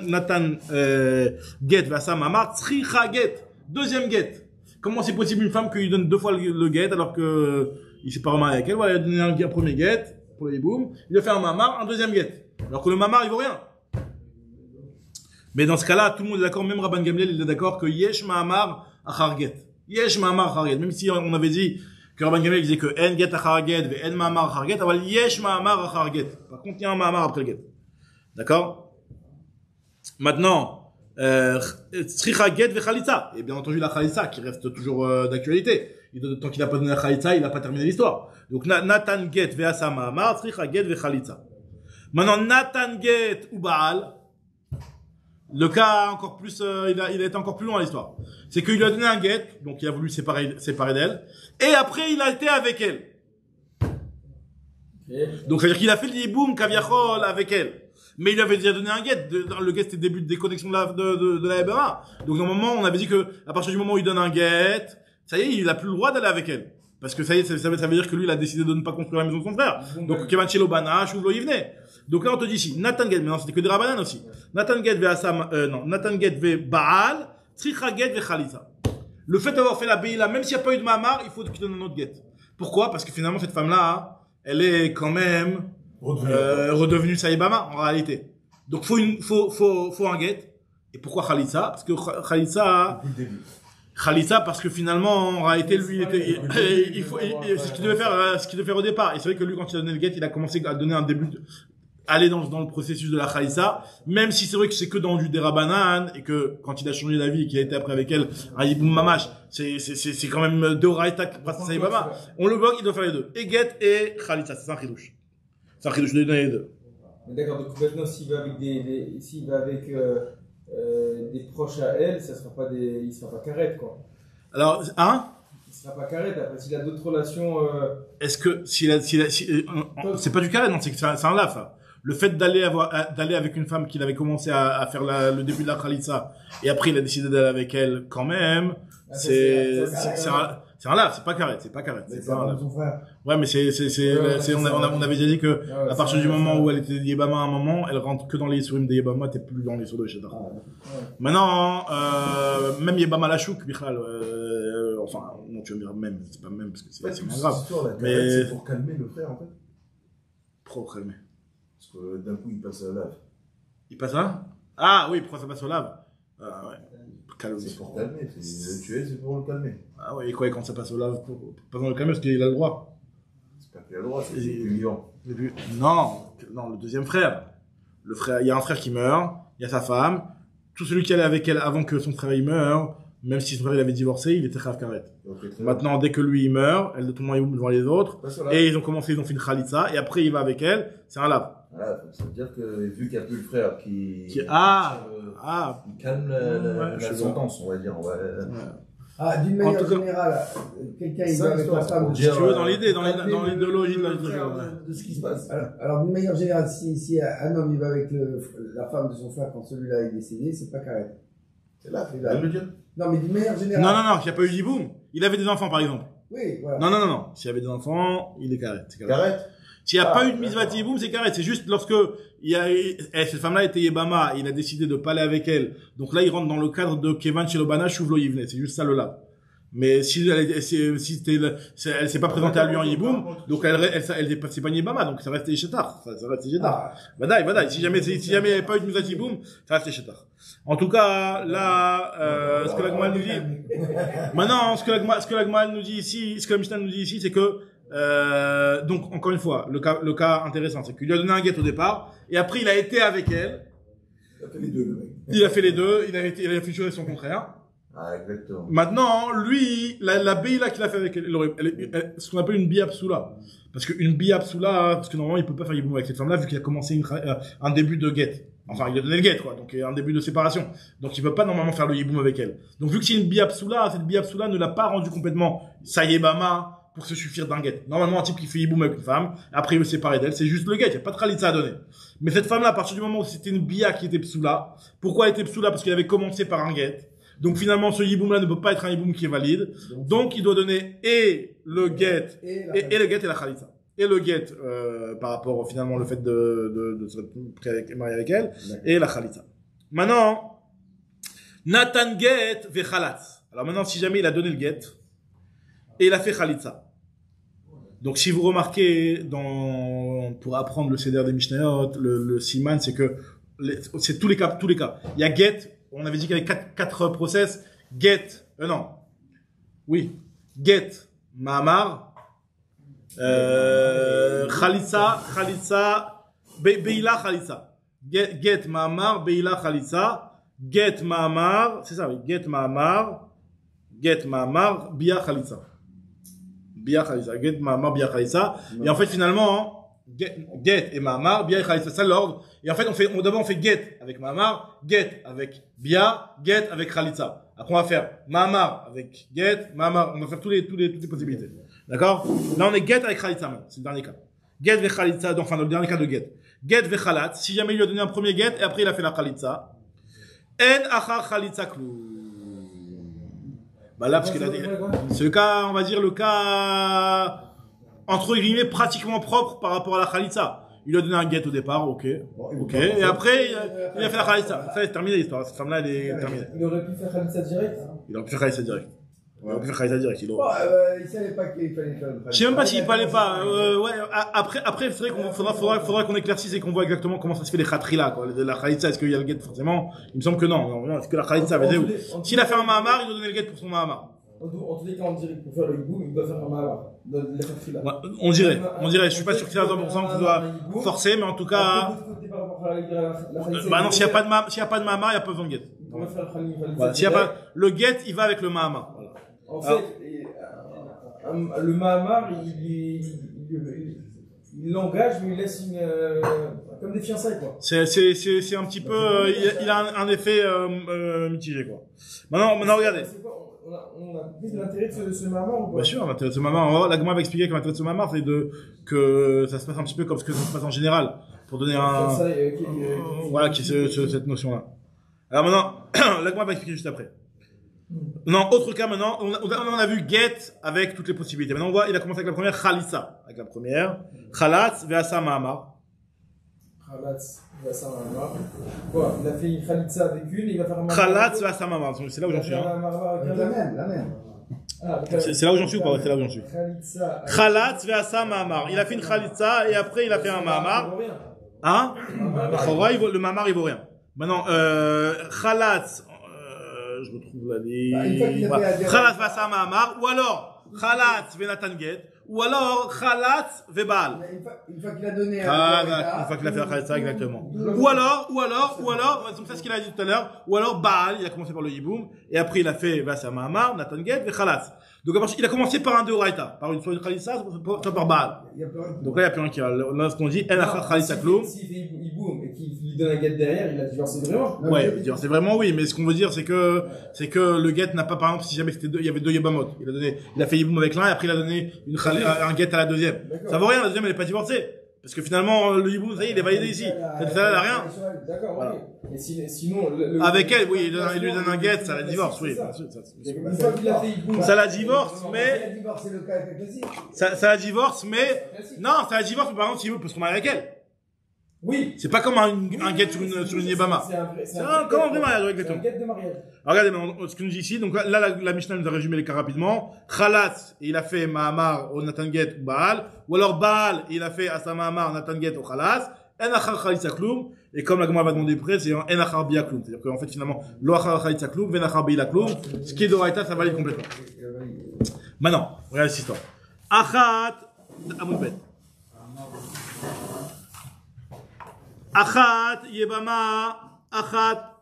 get va sa Mahamar, Tzricha get. Deuxième get. comment c'est possible une femme qu'il donne 2 fois le guet alors que il s'est pas remarié avec elle? Voilà, il a donné un premier guet pour le hiboum, il a fait un mamar, un deuxième guet. Alors que le mamar, il vaut rien. Mais dans ce cas-là, tout le monde est d'accord, même Rabban Gamliel, il est d'accord que yesh mamar achar get. Yesh mamar achar get. Même si on avait dit que Rabban Gamliel disait que en get achar get, ve en mamar achar get, alors yesh mamar achar get. Par contre, il y a un mamar après le get. D'accord? Maintenant, tzricha get ve chalitza. Et bien entendu, la chalitza, qui reste toujours d'actualité. Tant qu'il n'a pas donné la chalitza, il n'a pas terminé l'histoire. Donc, Nathan get ve asa mamar, tzricha get ve chalitza. Maintenant, Nathan get ou Baal, le cas encore plus, il a été encore plus loin l'histoire. C'est qu'il lui a donné un guet, donc il a voulu séparer d'elle, et après il a été avec elle. Okay. Donc ça veut dire qu'il a fait le yiboum kaviachol avec elle. Mais il lui avait déjà donné un guet. Le guet c'était le début de déconnexion de la Hebama. Donc normalement on avait dit que à partir du moment où il donne un guet, ça y est, il a plus le droit d'aller avec elle. Parce que ça y est, ça veut dire que lui il a décidé de ne pas construire la maison de son frère. Donc Kevan Chelo Bana, Shuvlo Yivne. Donc là, on te dit ici, Nathan Get, mais non, c'était que des Rabbanan aussi. Nathan Get ve Asam, Nathan Get ve Baal, Tzricha Get ve Chalitza. Le fait d'avoir fait la Beila, même s'il n'y a pas eu de Mamar, il faut qu'il donne un autre Get. Pourquoi? Parce que finalement, cette femme-là, elle est quand même, redevenue Saïbama, en réalité. Donc, faut un Get. Et pourquoi Chalitza? Parce que Chalitza, parce que finalement, en réalité, lui, c'est ce qu'il devait faire au départ. Et c'est vrai que lui, quand il a donné le Get, il a commencé à donner un début aller dans le processus de la Khaïsa, même si c'est vrai que c'est que dans du Derabanan, et que quand il a changé d'avis et qu'il a été après avec elle, un Yiboum Mamash, c'est quand même deux Raïta qui passent à Ibama. On le voit qu'il doit faire les deux. Et Get et Khalisa, c'est un chidouche. C'est un chidouche de donner les deux. D'accord, donc maintenant, s'il va avec des proches à elle, il sera pas carré, quoi. Alors, hein? Il sera pas carré, après, s'il a d'autres relations, Est-ce que, c'est pas du carré, non, c'est un laf, ça. Le fait d'aller avec une femme qu'il avait commencé à faire le début de la Khalitsa, et après il a décidé d'aller avec elle quand même, c'est un laf, c'est pas carré. C'est pas un laf. Ouais, mais on avait déjà dit que, à partir du moment où elle était Yébama à un moment, elle rentre que dans les Yisurim de Yébama, t'es plus dans les Yisurim de Shadar. Maintenant, même Yébama la chouk, Bichal, enfin, non, tu vas me dire même, c'est pas même, parce que c'est moins grave. Mais c'est pour calmer le frère, en fait. Pour calmer. Parce que d'un coup, il passe à lave. Il passe à? Ah oui, pourquoi ça passe au lave? Ouais. C'est pour calmer, le tuer, c'est pour le calmer. Ah ouais, et quoi, et quand ça passe au lave, pas dans le calmer, parce qu'il a le droit. C'est pas qu'il a le droit, c'est plus vivant. Non, le deuxième frère. Le frère, il y a un frère qui meurt, il y a sa femme, tout celui qui allait avec elle avant que son frère il meure, même si son frère il avait divorcé, il était Chav Karet. Maintenant, dès que lui il meurt, elle de tout le monde devant les autres, et ils ont fait une Khalitsa, et après il va avec elle, c'est un lave. Ah, ça veut dire que vu qu'il n'y a plus le frère qui calme la sentence, on va dire. Ouais. Ah, d'une manière générale, quelqu'un il va avec la femme. Si tu veux, dans l'idéologie de ce qui se passe. Alors d'une manière générale, si un homme il va avec la femme de son frère quand celui-là est décédé, c'est pas carré. C'est là, il va le dire. Non, mais d'une manière générale. Non, il n'y a pas eu d'Iboum. Il avait des enfants, par exemple. Oui, voilà. Non. S'il y avait des enfants, il est carré. Carré. S'il n'y a pas eu de Mizvat Yiboum, c'est carré. C'est juste lorsque cette femme-là était Yébama, il a décidé de pas aller avec elle. Donc là, il rentre dans le cadre de Kevan Shelobana Shuvlo Yivne. C'est juste ça le là. Mais si elle s'est pas présentée à lui en Yiboum, donc c'est pas une Yébama, donc ça reste Ishetar. Ça reste Ishetar. Badaï. Si jamais il n'y avait pas eu de Mizvat Yiboum, ça reste Ishetar. En tout cas, là, ce que la Gemara nous dit, maintenant, ce que la Gemara nous dit ici, ce que la Mishnah nous dit ici, c'est que, donc, encore une fois, le cas intéressant, c'est qu'il lui a donné un guet au départ, et après, il a été avec elle. Il a fait les deux, le mec. Il a fait les deux, il a fait jouer son contraire. Ah, exactement. Maintenant, lui, la Beila qu'il a fait avec elle, ce qu'on appelle une biapsoula. Parce qu'une biapsoula, parce que normalement, il peut pas faire Yiboum avec cette femme-là, vu qu'il a commencé un début de guet. Enfin, il a donné le guet, quoi. Donc, un début de séparation. Donc, il peut pas normalement faire le Yiboum avec elle. Donc, vu que c'est une biapsoula, cette biapsoula ne l'a pas rendu complètement Sayebama pour se suffire d'un guet. Normalement, un type qui fait Yiboum avec une femme, après il veut se séparer d'elle, c'est juste le guet, il n'y a pas de khalitsa à donner. Mais cette femme-là, à partir du moment où c'était une bia qui était psoula, pourquoi elle était psoula? Parce qu'elle avait commencé par un guet. Donc finalement, ce Yiboum-là ne peut pas être un Yiboum qui est valide. Donc il doit donner et le guet, et le guet et la khalitsa. Et le guet, par rapport au, finalement, le fait de se marier avec elle, et la khalitsa. Maintenant, Nathan guet ve khalatz. Alors maintenant, si jamais il a donné le get, et il a fait Khalitsa. Donc si vous remarquez, pour apprendre le Seder des Mishnayot, le Siman, c'est que, c'est tous les cas. Il y a get, on avait dit qu'il y avait quatre process, get, get, Mahamar, Khalitsa, Beila Khalitsa. Get Mahamar, Beila Khalitsa, get Mahamar, c'est ça, oui, get Mahamar, Bia Khalitsa. Get Mahamar, Bia Khalitsa. Et en fait, finalement, get et Mahamar, Bia et Khalitsa, c'est l'ordre. Et en fait, d'abord on fait get avec Mahamar, get avec Bia, get avec Khalitsa. Après, on va faire Mahamar avec get, Mahamar, on va faire toutes les possibilités. D'accord? Là, on est get avec Khalitsa, maintenant. C'est le dernier cas. Get ve Khalitsa, enfin, dans le dernier cas de get. Get ve Khalat, si jamais il lui a donné un premier get, et après il a fait la Khalitsa. En achar Khalitsa klou. Bah là, parce qu'il a dit, c'est le cas, on va dire, le cas, entre guillemets, pratiquement propre par rapport à la Khalitsa. Il lui a donné un get au départ, ok. Et après, il a fait la Khalitsa. Ça, c'est terminé l'histoire. Cette femme-là, elle est terminée. Il aurait pu faire Khalitsa direct? Il aurait pu faire Khalitsa direct. Il savait pas qu'il fallait faire. Je sais même pas s'il fallait pas. Après, c'est vrai qu'on faudra qu'on éclaircisse et qu'on voit exactement comment ça se fait les khatrila, quoi. La khalitsa, est-ce qu'il y a le get forcément? Il me semble que non. Est-ce que la khalitsa avait s'il a fait un mahamar, il doit donner le get pour son mahamar. En tous les cas, on dirait que pour faire le hiboum, il doit faire un mahamar. La khatrila. On dirait. Je suis pas sûr que c'est à 100% qu'il doit forcer, mais en tout cas. Bah non, s'il y a pas de mahamar, il y a pas besoin de get. Voilà. S'il y a pas, le get, il va avec le mahamar. En fait, le Mahamar, il l'engage, mais il laisse comme des fiançailles, quoi. C'est un petit peu, il a un effet mitigé, quoi. Maintenant, regardez. On a plus l'intérêt de ce Mahamar ou pas? Bien sûr, l'intérêt de ce Mahamar. La Gemara va expliquer que l'intérêt de ce Mahamar, c'est que ça se passe un petit peu comme ce que ça se passe en général, pour donner voilà, cette notion-là. Alors maintenant, la Gemara va expliquer juste après. Non, autre cas maintenant, on a vu get avec toutes les possibilités. Maintenant on voit, il a commencé avec la première, Khalissa. Avec la première, Khalatz ve'asa Mahamar. Khalatz ve'asa Mahamar. Quoi? Il a fait une Khalitsa avec une, il va faire un Mahamar. Khalatz ve'asa Mahamar. C'est là où j'en suis. La même. C'est là où j'en suis ou pas? C'est là où j'en suis. Khalatz ve'asa Mahamar. Il a fait une Khalitsa et après il a fait un Mahamar. Hein? Le Mahamar il vaut rien. Maintenant, Khalatz, je retrouve la ligne. Khalatz ve'asa Mahamar, ou alors Khalatz ve'natan get, ou alors Khalatz ve'baal. Une fois qu'il a donné une fois qu'il a fait la Khalitsa, exactement. Ou alors, c'est ça ce qu'il a dit tout à l'heure, ou alors Baal, il a commencé par le Yiboum, et après il a fait ve'asa Mahamar, Natan get, ve'Khalatz. Donc il a commencé par un Deoraita, par soit une Khalitsa, soit par Baal. Donc là il n'y a plus rien qui va. Là ce qu'on dit, En achar Khalitsa kloum. S'il fait Yiboum et qu'il lui donne un get derrière, il a divorcé vraiment. Ouais, c'est vraiment oui, mais ce qu'on veut dire c'est que le get n'a pas, par exemple, si jamais il y avait deux Yebamot, il a fait Yiboum avec l'un et après il a donné un get à la deuxième. Ça vaut rien, la deuxième elle n'est pas divorcée. Parce que finalement, le Yiboum, ça y est, il est validé ici. Cette elle n'a rien. D'accord, voilà. Mais sinon, avec elle, oui, il lui donne un get, ça la divorce, oui. Une fois qu'il a fait Yiboum. Ça la divorce, mais. Ça la divorce, mais. Non, ça la divorce, mais par exemple, s'il veut, peut se remarier avec elle. Oui. C'est pas comme un get sur une Yebama. C'est comme un vrai mariage, exactement. C'est un get de mariage. Regardez maintenant ce que nous dit ici. Donc là, la Mishnah nous a résumé les cas rapidement. Khalatz, il a fait Mahamar au Natan Get ou Baal. Ou alors Baal, il a fait Asa Mahamar Natan Get au Khalatz. En achar Khalitsa kloum. Et comme la Gemara va demander près, c'est en achar Bia kloum. C'est-à-dire qu'en fait, finalement, lo achar Khalitsa kloum, ven achar Beila kloum. Ce qui est d'Oraita, ça valide complètement. Maintenant, regardez cette histoire. Achat, Amoudbet. Achat, Yebama, Achat,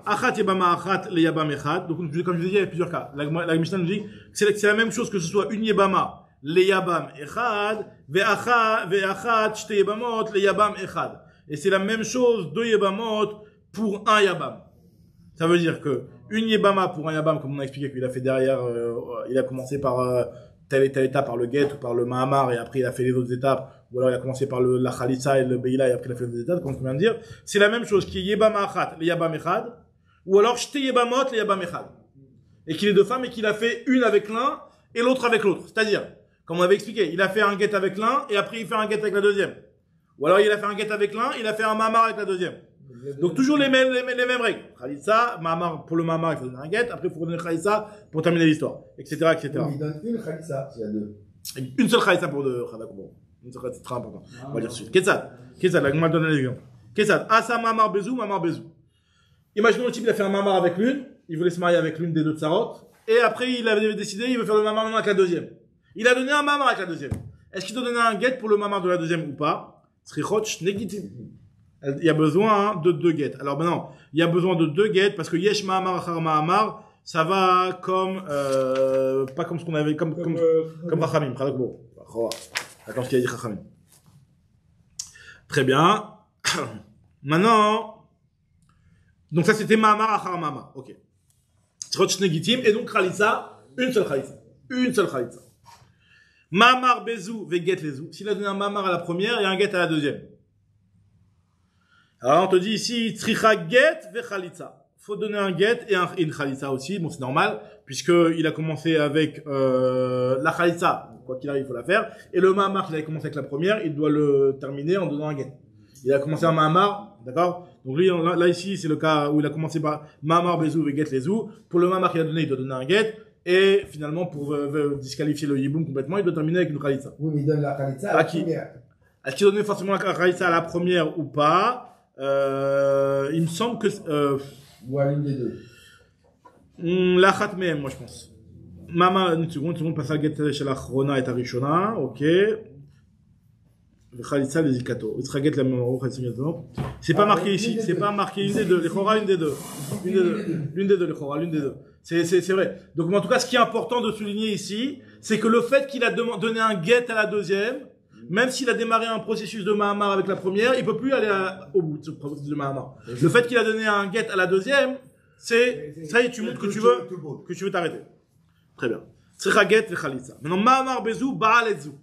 Achat Yebama Achat le Yabam Echad. Donc, comme je vous ai dit, il y a plusieurs cas. La Mishnah nous dit que c'est la même chose que ce soit une Yebama le Yabam Echad, ve'Achat shte Yebamot le Yabam Echad. Et c'est la même chose, deux Yebamot pour un Yabam. Ça veut dire que une Yebama pour un Yabam, comme on a expliqué qu'il a fait derrière, il a commencé par telle et telle étape, par le Get ou par le Mahamar, et après il a fait les autres étapes, ou alors il a commencé par la Khalitsa et le Beila, et après il a fait les autres étapes, comme on vient de dire. C'est la même chose qui est Yebama Achat, le Yabam Echad, ou alors Shte Yebamot, le Yabam Echad. Et qu'il est deux femmes et qu'il a fait une avec l'un et l'autre avec l'autre. C'est-à-dire, comme on avait expliqué, il a fait un Get avec l'un et après il fait un Get avec la deuxième. Ou alors il a fait un Get avec l'un, il a fait un Mahamar avec la deuxième. Donc toujours les mêmes règles. Khalitsa, Mahamar, pour le Mahamar, il faut donner un get. Après, il faut donner Khalitsa pour terminer l'histoire, etc., etc. Oui, il donne une Khalissa, s'il y a deux. Une seule Khalitsa pour deux Khadakou. Bon, une seule Khalitsa, c'est très important. On va dire suite. Ketsad, la Gemara donne l'exemple. Ketsad, Asa Mahamar Bezou, Mahamar Bezou. Imaginons le type, il a fait un Mahamar avec l'une, il voulait se marier avec l'une des deux Tsarot, et après, il avait décidé, il veut faire le Mahamar maintenant avec la deuxième. Il a donné un Mahamar avec la deuxième. Est-ce qu'il doit donner un get pour le Mahamar de la deuxième ou pas? Srichot Shnegitim. Il y a besoin de deux guettes. Alors maintenant, il y a besoin de deux guettes parce que Yesh Mahamar Achar Mahamar, ça va comme, pas comme ce qu'on avait, comme Chachamim. D'accord, ce qu'il a dit Chachamim. Très bien. Maintenant, donc ça c'était Mahamar Achar Mahamar. Ok. Srichot Shnegitim et donc Khalitsa, une seule Khalitsa. Mahamar Bezou veget lezou. S'il a donné un Mahamar à la première et un get à la deuxième. Alors on te dit ici, Tricha get ve Khalitsa. Faut donner un get et une Khalitsa aussi. Bon, c'est normal, puisqu'il a commencé avec la Khalitsa. Quoi qu'il arrive, il faut la faire. Et le Mahamar qu'il avait commencé avec la première, il doit le terminer en donnant un get. Il a commencé un Mahamar, d'accord? Donc lui, là ici, c'est le cas où il a commencé par Mahamar Bezou ve get lezou. Pour le Mahamar qu'il a donné, il doit donner un get. Et finalement, pour disqualifier le Yiboum complètement, il doit terminer avec une Khalitsa. Oui, mais il donne la Khalissa à la première. Est-ce qu'il donne forcément la Khalitsa à la première ou pas? Il me semble que... Ou à l'une des deux. La Khatmeem, moi je pense. Mama, une seconde, passe à get chez la Chrona et Tarishona, ok. Le Khalitsa, les Ikato. Il sera get la Memoro, c'est pas marqué ici, c'est pas marqué une des deux. Les Khora, une des deux. L'une des deux, les Khora, l'une des deux. C'est vrai. Donc, en tout cas, ce qui est important de souligner ici, c'est que le fait qu'il a donné un get à la deuxième, même s'il a démarré un processus de Mahamar avec la première, il peut plus aller au bout de ce processus de Mahamar. Le fait qu'il a donné un get à la deuxième, c'est, ça y est, tu montres que tu veux t'arrêter. Très bien. Tzricha get et Khalitsa. Maintenant, Mahamar Bezou, Baal Etzou.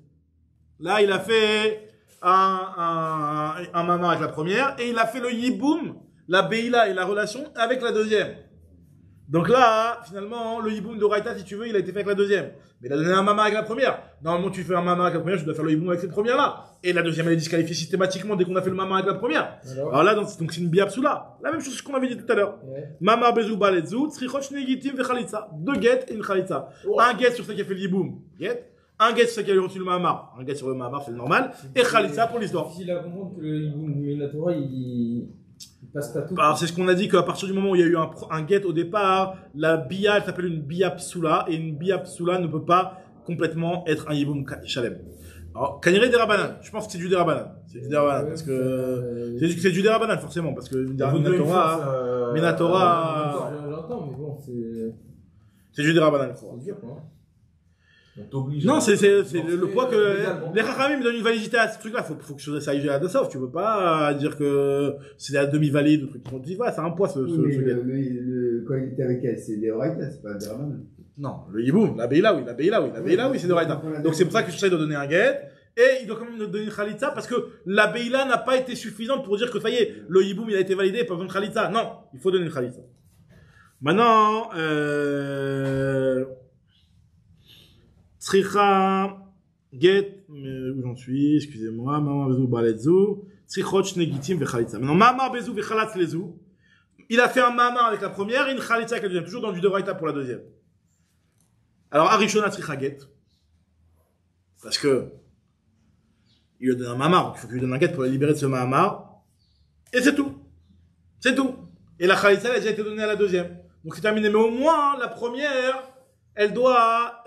Là, il a fait un Mahamar avec la première, et il a fait le Yiboum, la Beila et la relation avec la deuxième. Donc là, finalement, le Yiboum de Raïta, si tu veux, il a été fait avec la deuxième. Mais il a donné un Mahamar avec la première. Normalement, tu fais un Mahamar avec la première, tu dois faire le Yiboum avec cette première-là. Et la deuxième, elle est disqualifiée systématiquement dès qu'on a fait le Mahamar avec la première. Alors là, donc c'est une biapsoula. La même chose qu'on avait dit tout à l'heure. Mahamar Bezou Balezou, Tzrichot Shnegitim ve Khalitsa. Deux get et une Khalitsa. Un get sur celle qui a fait le Yiboum. Get. Un get sur celle qui a reçu le Mahamar. Un get sur le Mahamar, c'est le normal. Et Khalitsa pour l'histoire. C'est difficile à comprendre que le Yiboum du Minatora, il passe pas tout. Alors c'est ce qu'on a dit qu'à partir du moment où il y a eu un get au départ, la bia, elle s'appelle une bia psoula, et une bia psoula ne peut pas complètement être un yiboum shalem. Alors, kaniré des rabanan, je pense que c'est du derabanan. C'est du derabanan, parce que, c'est du derabanan, forcément, parce que Minatora, j'entends, mais bon, c'est du derabanan, je crois. Non, c'est le poids que les Chachamim donnent une validité à ce truc-là. Faut que ça aille à Dassauf. Tu peux pas dire que c'est la demi-valide ou truc. Tu dis, voilà, c'est un poids, ce quand il était avec elle, c'est des Oraita, c'est pas des Rabanan. Non, le Yiboum, la Beila, oui, c'est de Oraita. Donc c'est pour ça que je doit donner un get. Et il doit quand même donner une Khalitsa parce que la Beila n'a pas été suffisante pour dire que ça y est, le Yiboum il a été validé, pas besoin de Khalitsa. Non, il faut donner une Khalitsa. Maintenant, Tzricha get, où j'en suis, excusez-moi, Mahamar Bezou Balezou, Tzrichot Shnegitim ve Khalitsa. Maintenant, Mahamar Bezou ve Khalatz lezou. Il a fait un Mahamar avec la première et une Khalitsa avec la deuxième, toujours dans du Devaïta pour la deuxième. Alors, Arishona Tzricha get, parce que il lui a donné un Mahamar, il faut qu'il lui donne un get pour la libérer de ce Mahamar, et c'est tout. C'est tout. Et la Khalitsa, elle a déjà été donnée à la deuxième. Donc c'est terminé, mais au moins, la première, elle doit...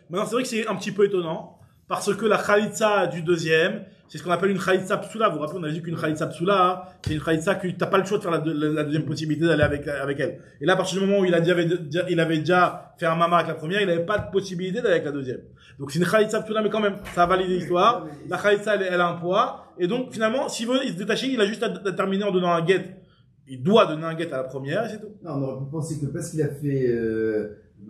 Maintenant, c'est vrai que c'est un petit peu étonnant, parce que la Khalitsa du deuxième, c'est ce qu'on appelle une Khalitsa Psoula. Vous vous rappelez, on a dit qu'une Khalitsa Psoula, c'est une Khalitsa que t'as pas le choix de faire la deuxième possibilité d'aller avec elle. Et là, à partir du moment où il avait déjà fait un Mahamar avec la première, il n'avait pas de possibilité d'aller avec la deuxième. Donc c'est une Khalitsa Psoula, mais quand même, ça a validé l'histoire. La Khalitsa, elle a un poids. Et donc, finalement, s'il veut se détacher, il a juste à terminer en donnant un get. Il doit donner un get à la première, et c'est tout. Non, on aurait pu penser que parce qu'il a fait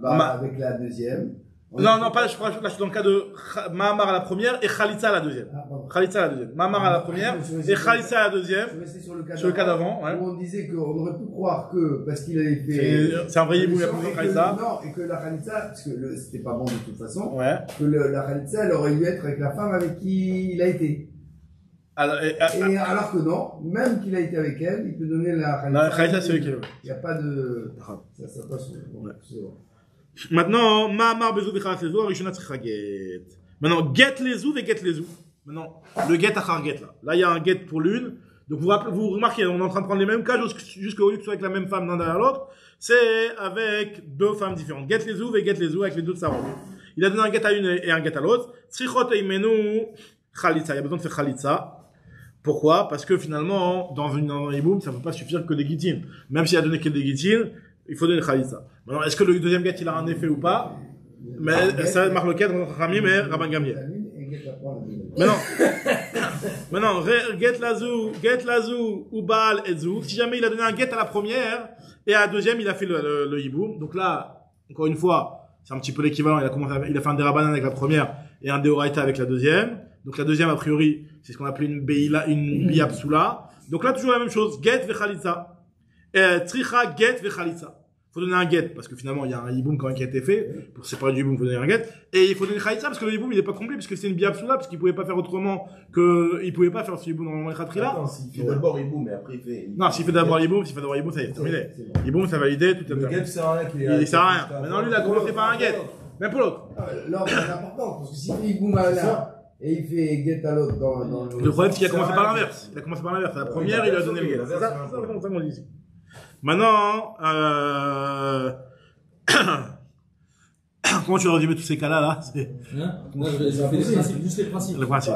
avec la deuxième. Non, pas, je suis dans le cas de Mahamar à la première et Khalitsa à la deuxième. Khalitsa à la deuxième. Mahamar à la première et Khalitsa à la deuxième. Sur le cas d'avant, ouais. Où on disait qu'on aurait pu croire que, parce qu'il avait fait. C'est un vrai Yiboum, il y a plus de Khalitsa. Non, et que la Khalitsa, parce que c'était pas bon de toute façon. Ouais. Que la Khalitsa, elle aurait dû être avec la femme avec qui il a été. alors que non, même qu'il a été avec elle, il peut donner la khalitsa. La khalitsa, c'est lequel. Il n'y a pas de... Ça passe. Ouais. Maintenant, Ma'amar bezou v'chalat lezou, Rishona tzricha get. Maintenant, get lezou et get lezou. Maintenant, le get achar get là. Là, il y a un get pour l'une. Donc, vous remarquez, on est en train de prendre les mêmes cas jusqu'au lieu que ce soit avec la même femme l'un derrière l'autre. C'est avec deux femmes différentes. Get lezou et get lezou avec les deux tsarot. Il a donné un get à une et un get à l'autre. Tzrichot eimenu khalitsa. Il y a besoin de faire khalitsa. Pourquoi? Parce que finalement, dans un hiboum, ça ne peut pas suffire que des gitin. Même s'il a donné que des gitin, il faut donner khalitsa. Maintenant, est-ce que le deuxième get, il a un effet ou pas? Mais ça marque le cadre entre Khamim et Rabban Gamliel. Maintenant, get lazou ou Baal et zou. Si jamais il a donné un get à la première et à la deuxième, il a fait le hiboum. Donc là, encore une fois, c'est un petit peu l'équivalent. Il a fait un dérabanan avec la première et un deoraita avec la deuxième. Donc la deuxième, a priori, c'est ce qu'on appelle une biyabsula. Donc là, toujours la même chose. Get vechalitza. Tricha get vechalitza. Faut donner un get, parce que finalement, il y a un hiboum quand même qui a été fait. Pour séparer du hiboum, il faut donner un get. Et il faut donner khalitza, parce que le hiboum, il est pas complet, puisque c'est une biyabsula, parce qu'il pouvait pas faire autrement il pouvait pas faire ce hiboum normalement, khatrila. Attends, s'il fait d'abord hiboum, et après il fait... Non, s'il fait d'abord hiboum, ça y est, c'est terminé. Hiboum, ça validé, tout est Le get sert à rien qu'il il sert à rien. Maintenant, lui, il a commencé par un get. Même pour l'autre. Là, c'est important, parce que s'il fait hiboum à l'un, et il fait get à l'autre dans le problème, c'est qu'il a commencé par l'inverse. Il a commencé par l'inverse. À la première, il a donné le get. C'est ça qu'on dit ici. Maintenant, comment tu vas résumer tous ces cas-là, là? Moi, je fais les principes, juste les principes. Le principe.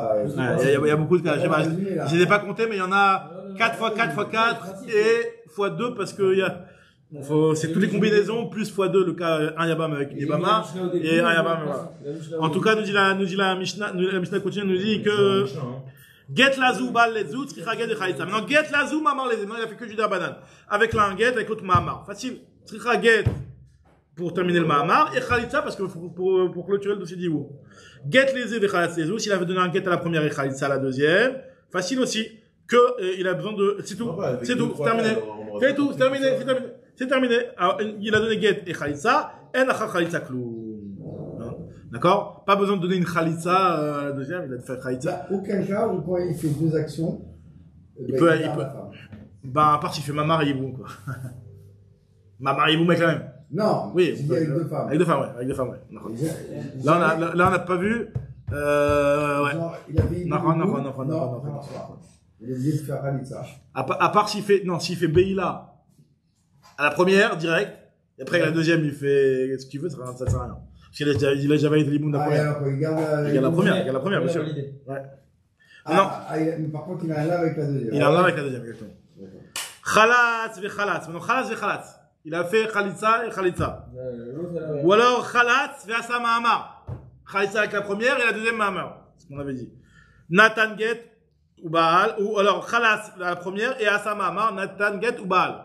Il y a beaucoup de cas. Je les ai pas comptés, mais il y en a 4 x 4 x 4 et x 2 parce que c'est toutes les combinaisons plus x 2 le cas un yabam avec yabama et un yabam. En tout cas, nous dit la Mishnah continue, nous dit que get lazou bal lezou tzricha get de khalitsa. Maintenant get lazou mamar lezou. Non, il a fait que du banan. Avec l'un get, avec l'autre mamar. Facile. Tzricha get pour terminer le mamar et khalitsa parce que pour clôturer le dossier d'Iwou. Get lezou et khalatsa lezou. S'il avait donné un get à la première et khalitsa à la deuxième, facile aussi que il a besoin de. C'est tout. C'est tout. C'est terminé. C'est tout. C'est terminé. C'est terminé. C'est terminé. Alors, il a donné get et khalitsa. En achar khalitsa kloum. D'accord? Pas besoin de donner une khalitsa à la deuxième, il a fait khalitsa. Aucun cas où quand il fait deux actions, il peut. Bah, à part s'il fait mamar et yiboum, quoi. Mamar et yiboum avec la même. Non. Oui. Avec deux femmes. Avec deux femmes, ouais. Avec deux femmes, ouais. Là, on n'a pas vu, ouais. Genre, il a fait non. Il est obligé de faire khalitsa. À part s'il fait Beila à la première, direct, et après, à la deuxième, il fait ce qu'il veut, ça sert à rien. Parce qu'il a jamais été l'hiboum de la première. Il garde la première, bien sûr. Ouais. Par contre, il a un là avec la deuxième. Il a un là avec la deuxième, exactement. Khalatz ve khalatz. Maintenant, khalatz ve khalatz. Il a fait khalitsa et khalitsa. Ou alors, khalatz ve asa ma'amar. Khalitsa avec la première et la deuxième ma'amar. C'est ce qu'on avait dit. Nathan get ou Baal. Ou alors, khalatz la première et asa ma'amar. Nathan get ou Baal.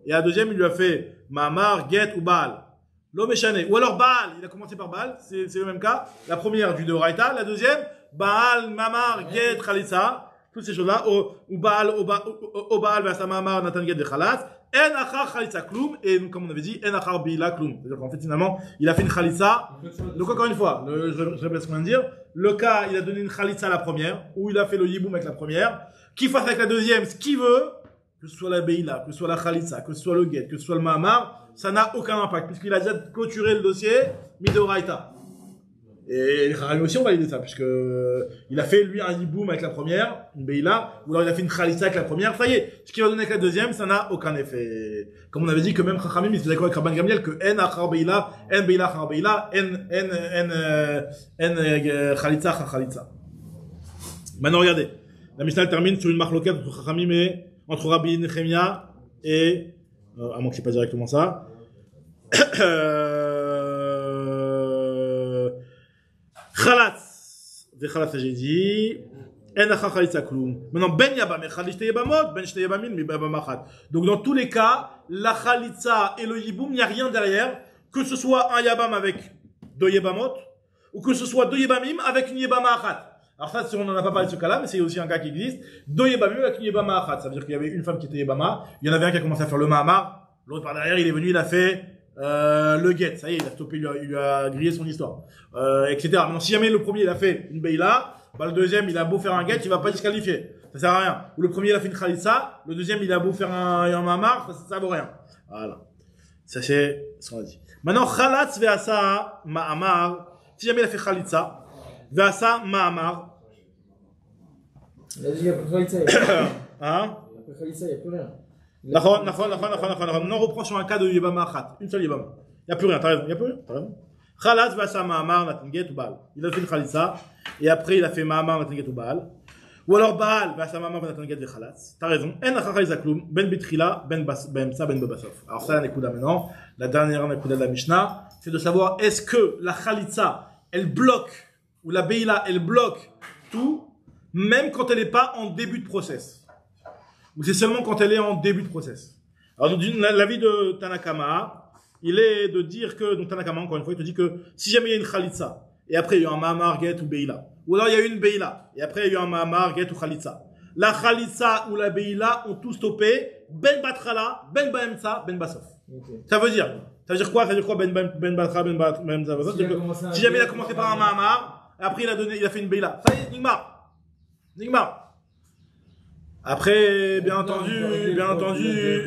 Et la deuxième, il lui a fait ma'amar, get ou Baal. L'homme est chané. Ou alors Baal, il a commencé par Baal, c'est le même cas. La première du Deoraita, la deuxième, Baal, Mamar, Get, Khalitsa, toutes ces choses-là, ou Baal, ou Baal, Vasa Mamar, Nathan Get, Khalatz, En Achar Khalitsa Kloum, et comme on avait dit, En Achar Bila Kloum. C'est-à-dire qu'en fait, finalement, il a fait une Khalitsa. Donc encore une fois, je répète ce qu'on vient de dire, le cas, il a donné une Khalitsa à la première, ou il a fait le Yiboum avec la première, qu'il fasse avec la deuxième ce qu'il veut, que ce soit la Beila, que ce soit la Khalitsa, que ce soit le Get, que ce soit le Mamar, ça n'a aucun impact, puisqu'il a déjà clôturé le dossier, Midoraita. Et les Kharamim aussi ont validé ça, puisque il a fait, lui, un Yiboum avec la première, une Beila, ou alors il a fait une Khalitsa avec la première, ça y est. Ce qu'il va donner avec la deuxième, ça n'a aucun effet. Comme on avait dit que même Khamim, il était d'accord avec Rabban Gamliel, que En Achar Beila, En Beila Achar Beila, En Khalitsa Achar Khalitsa. Maintenant, regardez. La Mishnah termine sur une marloquette entre Khamim et entre Rabbi Nechemia et à moins que c'est pas directement ça. Khalatz. Des khalatz, j'ai dit. En achar khalitsa kloum. Maintenant, ben yabam, echad ishte yabamot, ben ishte yabamin, mi yabam achad. Donc, dans tous les cas, la khalitsa et le yiboum, il n'y a rien derrière. Que ce soit un yabam avec deux yabamot, ou que ce soit deux yabamim avec une yabama achad. Alors ça, on n'en a pas parlé de ce cas-là, mais c'est aussi un cas qui existe. Deux yébamim avec une yébama achat. Ça veut dire qu'il y avait une femme qui était yébama, il y en avait un qui a commencé à faire le mahamar, l'autre par derrière, il est venu, il a fait le get. Ça y est, il a stoppé, il lui a grillé son histoire, etc. Maintenant, si jamais le premier, il a fait une beila, bah, le deuxième, il a beau faire un get, il va pas disqualifier. ça sert à rien. Ou le premier, il a fait une khalitsa, le deuxième, il a beau faire un mamar, ça vaut rien. Voilà. Ça, c'est ce qu'on a dit. Maintenant, khalatz ve'asa ma'amar. Si jamais il a fait khalitsa, ve'asa ma'amar. Il a dit après Khalissa, il n'y a Hein? plus rien. D'accord. Maintenant, on reprend sur un cas de Yebama Achat. Une seule Yebama. Il n'y a plus rien, t'as raison. T'as raison. Khalatz ve'asa ma'amar natinget ou Baal. Il a fait une khalitsa, et après, il a fait ma'amar natinget ou Baal. Ou alors Baal ve'asa ma'amar natinget ve khalatz. T'as raison. En achachai klum, ben bitrila, ben bemsa, ben bebasof. Alors ça, la nekuda maintenant. La dernière nekuda de la Mishnah, c'est de savoir est-ce que la khalitsa, elle bloque, ou la beila, elle bloque tout, même quand elle n'est pas en début de process. Ou c'est seulement quand elle est en début de process. Alors, l'avis de Tanakama, il est de dire que, donc Tanakama, encore une fois, il te dit que si jamais il y a une khalitsa, et après il y a eu un mahamar, get ou beila, ou alors il y a eu une beila, et après il y a eu un mahamar, get ou khalitsa. La khalitsa ou la beila ont tout stoppé, ben batrala, ben baemsa, ben basof. Okay. Ça veut dire quoi? Ça veut dire quoi, ben batra, ben baemsa, basof? Si jamais il a commencé par un mahamar, après il a fait une beila. Ça y est, Nigmar. Après, bien entendu,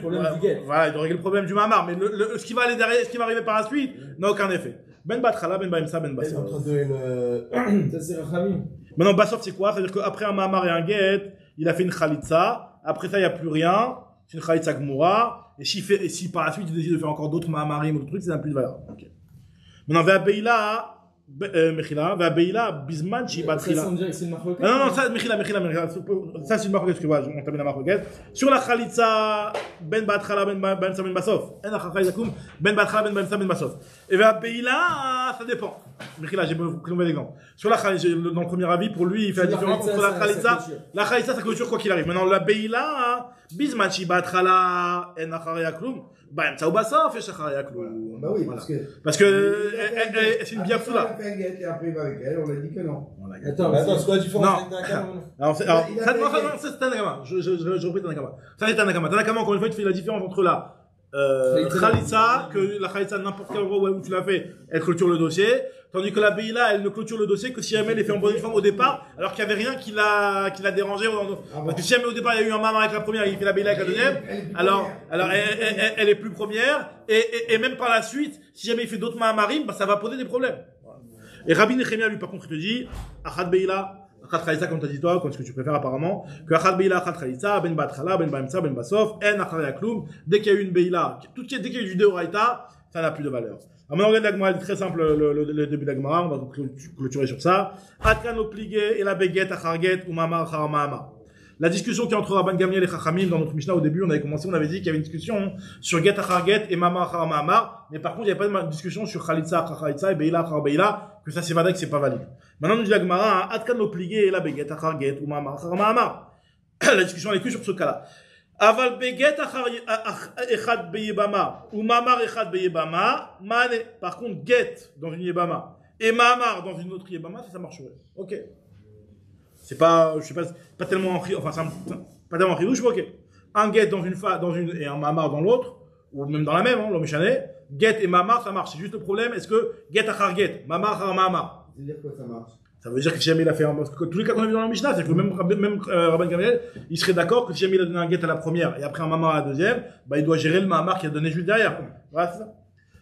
voilà, il doit régler le problème du mamar, mais ce qui va aller derrière, ce qui va arriver par la suite, n'a aucun effet. Ben batrala, ben baemsa, ben basof. Entre deux et le. Ça, c'est Rachamim. Maintenant, basof, c'est quoi? C'est-à-dire qu'après un mamar et un get, il a fait une khalitsa, après ça, il n'y a plus rien, c'est une khalitsa gmoura, et si par la suite, il décide de faire encore d'autres mamarim ou d'autres trucs, ça n'a plus de valeur. Okay. Maintenant, ve'abeila, Mechila, ve'abeila, bisman, shibatrila. Ça, on dirait que c'est une marque. Non, ça, Mechila. Ça, c'est une marque, excuse-moi, on termine la marque. Sur la khalitsa, ben batrala, ben baemsa, ben basof. En achachai zakum, ben batrala, ben baemsa, ben basof. Et ve'abeila, ça dépend. Mechila, j'ai pris un mauvais exemple. Sur la khalitsa, dans le premier avis, pour lui, il fait la différence entre la khalitsa. La khalitsa, ça clôture quoi qu'il arrive. Maintenant, la beila, bisman, shibatrala, en achachai klum. Baemsa ou basof, et achachai klum. Bah oui, Voilà. parce que c'est une bière là. Et après, il va avec elle, on a dit que non. Attends, Attends, c'est quoi la différence Non. avec Tanakama? Alors, ça, c'est Tanakama. Je repris Tanakama. Ça, c'est Tanakama. Tanakama, encore une fois, il te fait la différence entre la khalitsa, que la khalitsa, n'importe quel endroit où tu l'as fait, elle clôture le dossier. Tandis que la beila, elle ne clôture le dossier que si jamais elle est fait en bonne forme au départ, alors qu'il n'y avait rien qui l'a dérangé. Parce que si jamais au départ, il y a eu un mamar avec la première, il fait la beila avec la deuxième, alors elle est plus première, et même par la suite, si jamais il fait d'autres mamarim, bah, ça va poser des problèmes. Et Rabbi Nechemia, lui, par contre, il te dit, Achat Beila, Achat Khalitsa, comme t'as dit toi, comme ce que tu préfères apparemment, que Achat Beila, Achat Khalitsa, Ben Batrala, Ben Baemsa, Ben Basof, En Achat Klum, dès qu'il y a eu une Beila, dès qu'il y a eu du Deoraita, ça n'a plus de valeur. Alors maintenant, regarde l'Agmara, c'est très simple, le début de l'Agmara, on va clôturer sur ça. Atkan Opligé et la Beget, Acharget, ou Mama, Achar Mama. La discussion qui est entre Rabban Gamliel et Chachamim dans notre Mishnah au début, on avait dit qu'il y avait une discussion sur Get Achar Get et Mama Achar Mama, mais par contre, il n'y avait pas de discussion sur Khalitsa Achar Khalitsa et Beila Achar Beila, que ça c'est valide, que c'est pas valide. Maintenant, nous dit la Gemara, Atkan Opligé et la Beget Achar Get ou Mama Achar Mama. La discussion elle est que sur ce cas-là. Aval Beget Achar Echad Beyebama ou Mamar Echad Beyebama, Mane. Par contre, Get dans une Yebama et Mamar dans une autre Yebama, ça marcherait. Ok. C'est pas, je sais pas tellement pas tellement ridouche, ok. Un get dans une et un mamar dans l'autre, ou même dans la même, l'homme chané. Get et mamar, ça marche. C'est juste le problème, est-ce que get achar get, mamar achar mamar. Ça veut dire quoi ça marche? Ça veut dire que si jamais il a fait parce que tous les cas qu'on a vu dans la Mishnah, c'est que même Rabban Gamliel, il serait d'accord que si jamais il a donné un get à la première et après un mamar à la deuxième, bah, il doit gérer le mamar qu'il a donné juste derrière. Voilà, c'est ça.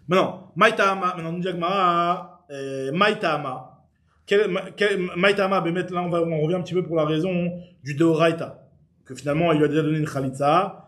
Maintenant, nous dit Maïtama. Maïtama, là on revient un petit peu pour la raison du Deoraita, que finalement il lui a déjà donné une Khalitsa.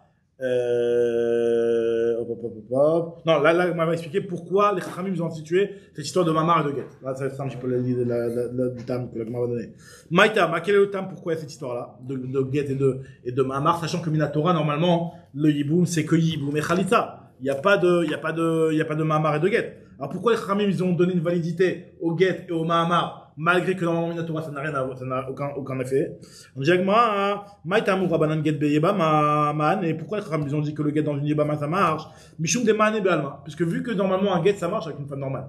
Non, là on m'a expliqué pourquoi les Chachamim ils ont institué cette histoire de Mamar et de Get. Là ça c'est un petit peu du tam que la Gemara va donner. Maïtama, quel est le tam pourquoi il y a cette histoire-là de Get et de Mamar, sachant que Minatora normalement le Yiboum c'est que Yiboum et Khalitsa. Il n'y a pas de Mamar et de Get. Alors pourquoi les Chachamim ils ont donné une validité au Get et au Mamar malgré que dans le Minatora ça n'a rien à voir, ça n'a aucun effet. On dit Maïtamu Rabanan Get Beyebama Man, et pourquoi les Chachamim ils ont dit que le Get dans une Yebama ça marche? Mishum de Mane Bealma, puisque vu que normalement un Get ça marche avec une femme normale.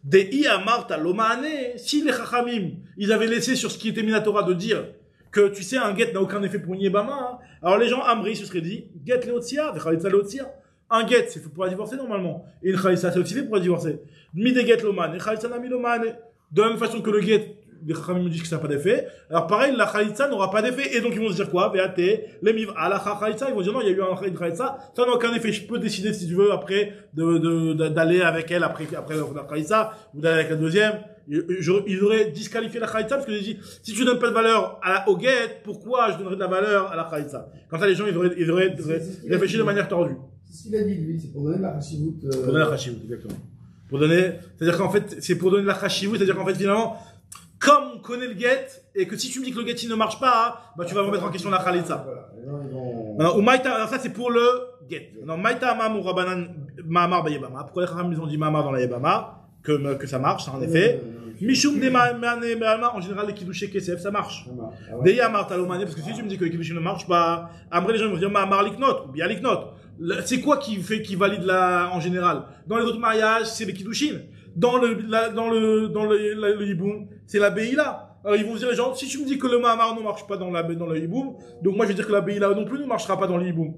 De Iamarta Lomane, si les Chachamim ils avaient laissé sur ce qui était Minatora de dire que tu sais un Get n'a aucun effet pour une Yebama, alors les gens Amri se seraient dit Get Leotsia, Vechalitza Leotsia. Un get, c'est fait pour la divorcer normalement. Et une khalitsa, c'est aussi fait pour la divorcer. Mi de get lomane, khalitsa nami lomane. De la même façon que le get, les Chachamim nous disent que ça n'a pas d'effet. Alors pareil, la Khalitsa n'aura pas d'effet. Et donc ils vont se dire quoi? VAT, les miv à la Khalitsa, ils vont dire non, il y a eu une Khalitsa, ça n'a aucun effet. Je peux décider si tu veux après d'aller avec elle après la Khalitsa ou d'aller avec la deuxième. Ils auraient disqualifié la Khalitsa parce que j'ai dit, si tu donnes pas de valeur au guet, pourquoi je donnerais de la valeur à la Khalitsa? Comme ça, les gens, ils auraient réfléchi de manière tordue. C'est ce qu'il a dit, lui, c'est pour donner la Hashivut. Pour donner la Khashivut, exactement. C'est-à-dire qu'en fait, c'est pour donner la Khashivut, c'est-à-dire qu'en fait, finalement, comme on connaît le guet, et que si tu me dis que le guet, il ne marche pas, bah, tu vas remettre en question la Khalitsa. Alors, ça, c'est pour le guet. Non, Maïta Amam ou Rabanan Mahamar Bayebama. Pourquoi les Chachamim, ils ont dit Mahamar dans la Yebama? Que ça marche, en effet. Mishum de en général, les Kiddushé Kesef, ça marche. Des Yamar Talomane, parce que si tu me dis que les Kiddushé ne marchent pas, après les gens vont dire Mahamar Liknot, ou bien Liknot. C'est quoi qui valide en général? Dans les autres mariages, c'est les Kiddushin. Dans le Yiboum, c'est la Beïla. Alors ils vont dire les gens, si tu me dis que le Mahamar ne marche pas dans le Yiboum, donc moi je vais dire que la Beïla non plus ne marchera pas dans le Yiboum.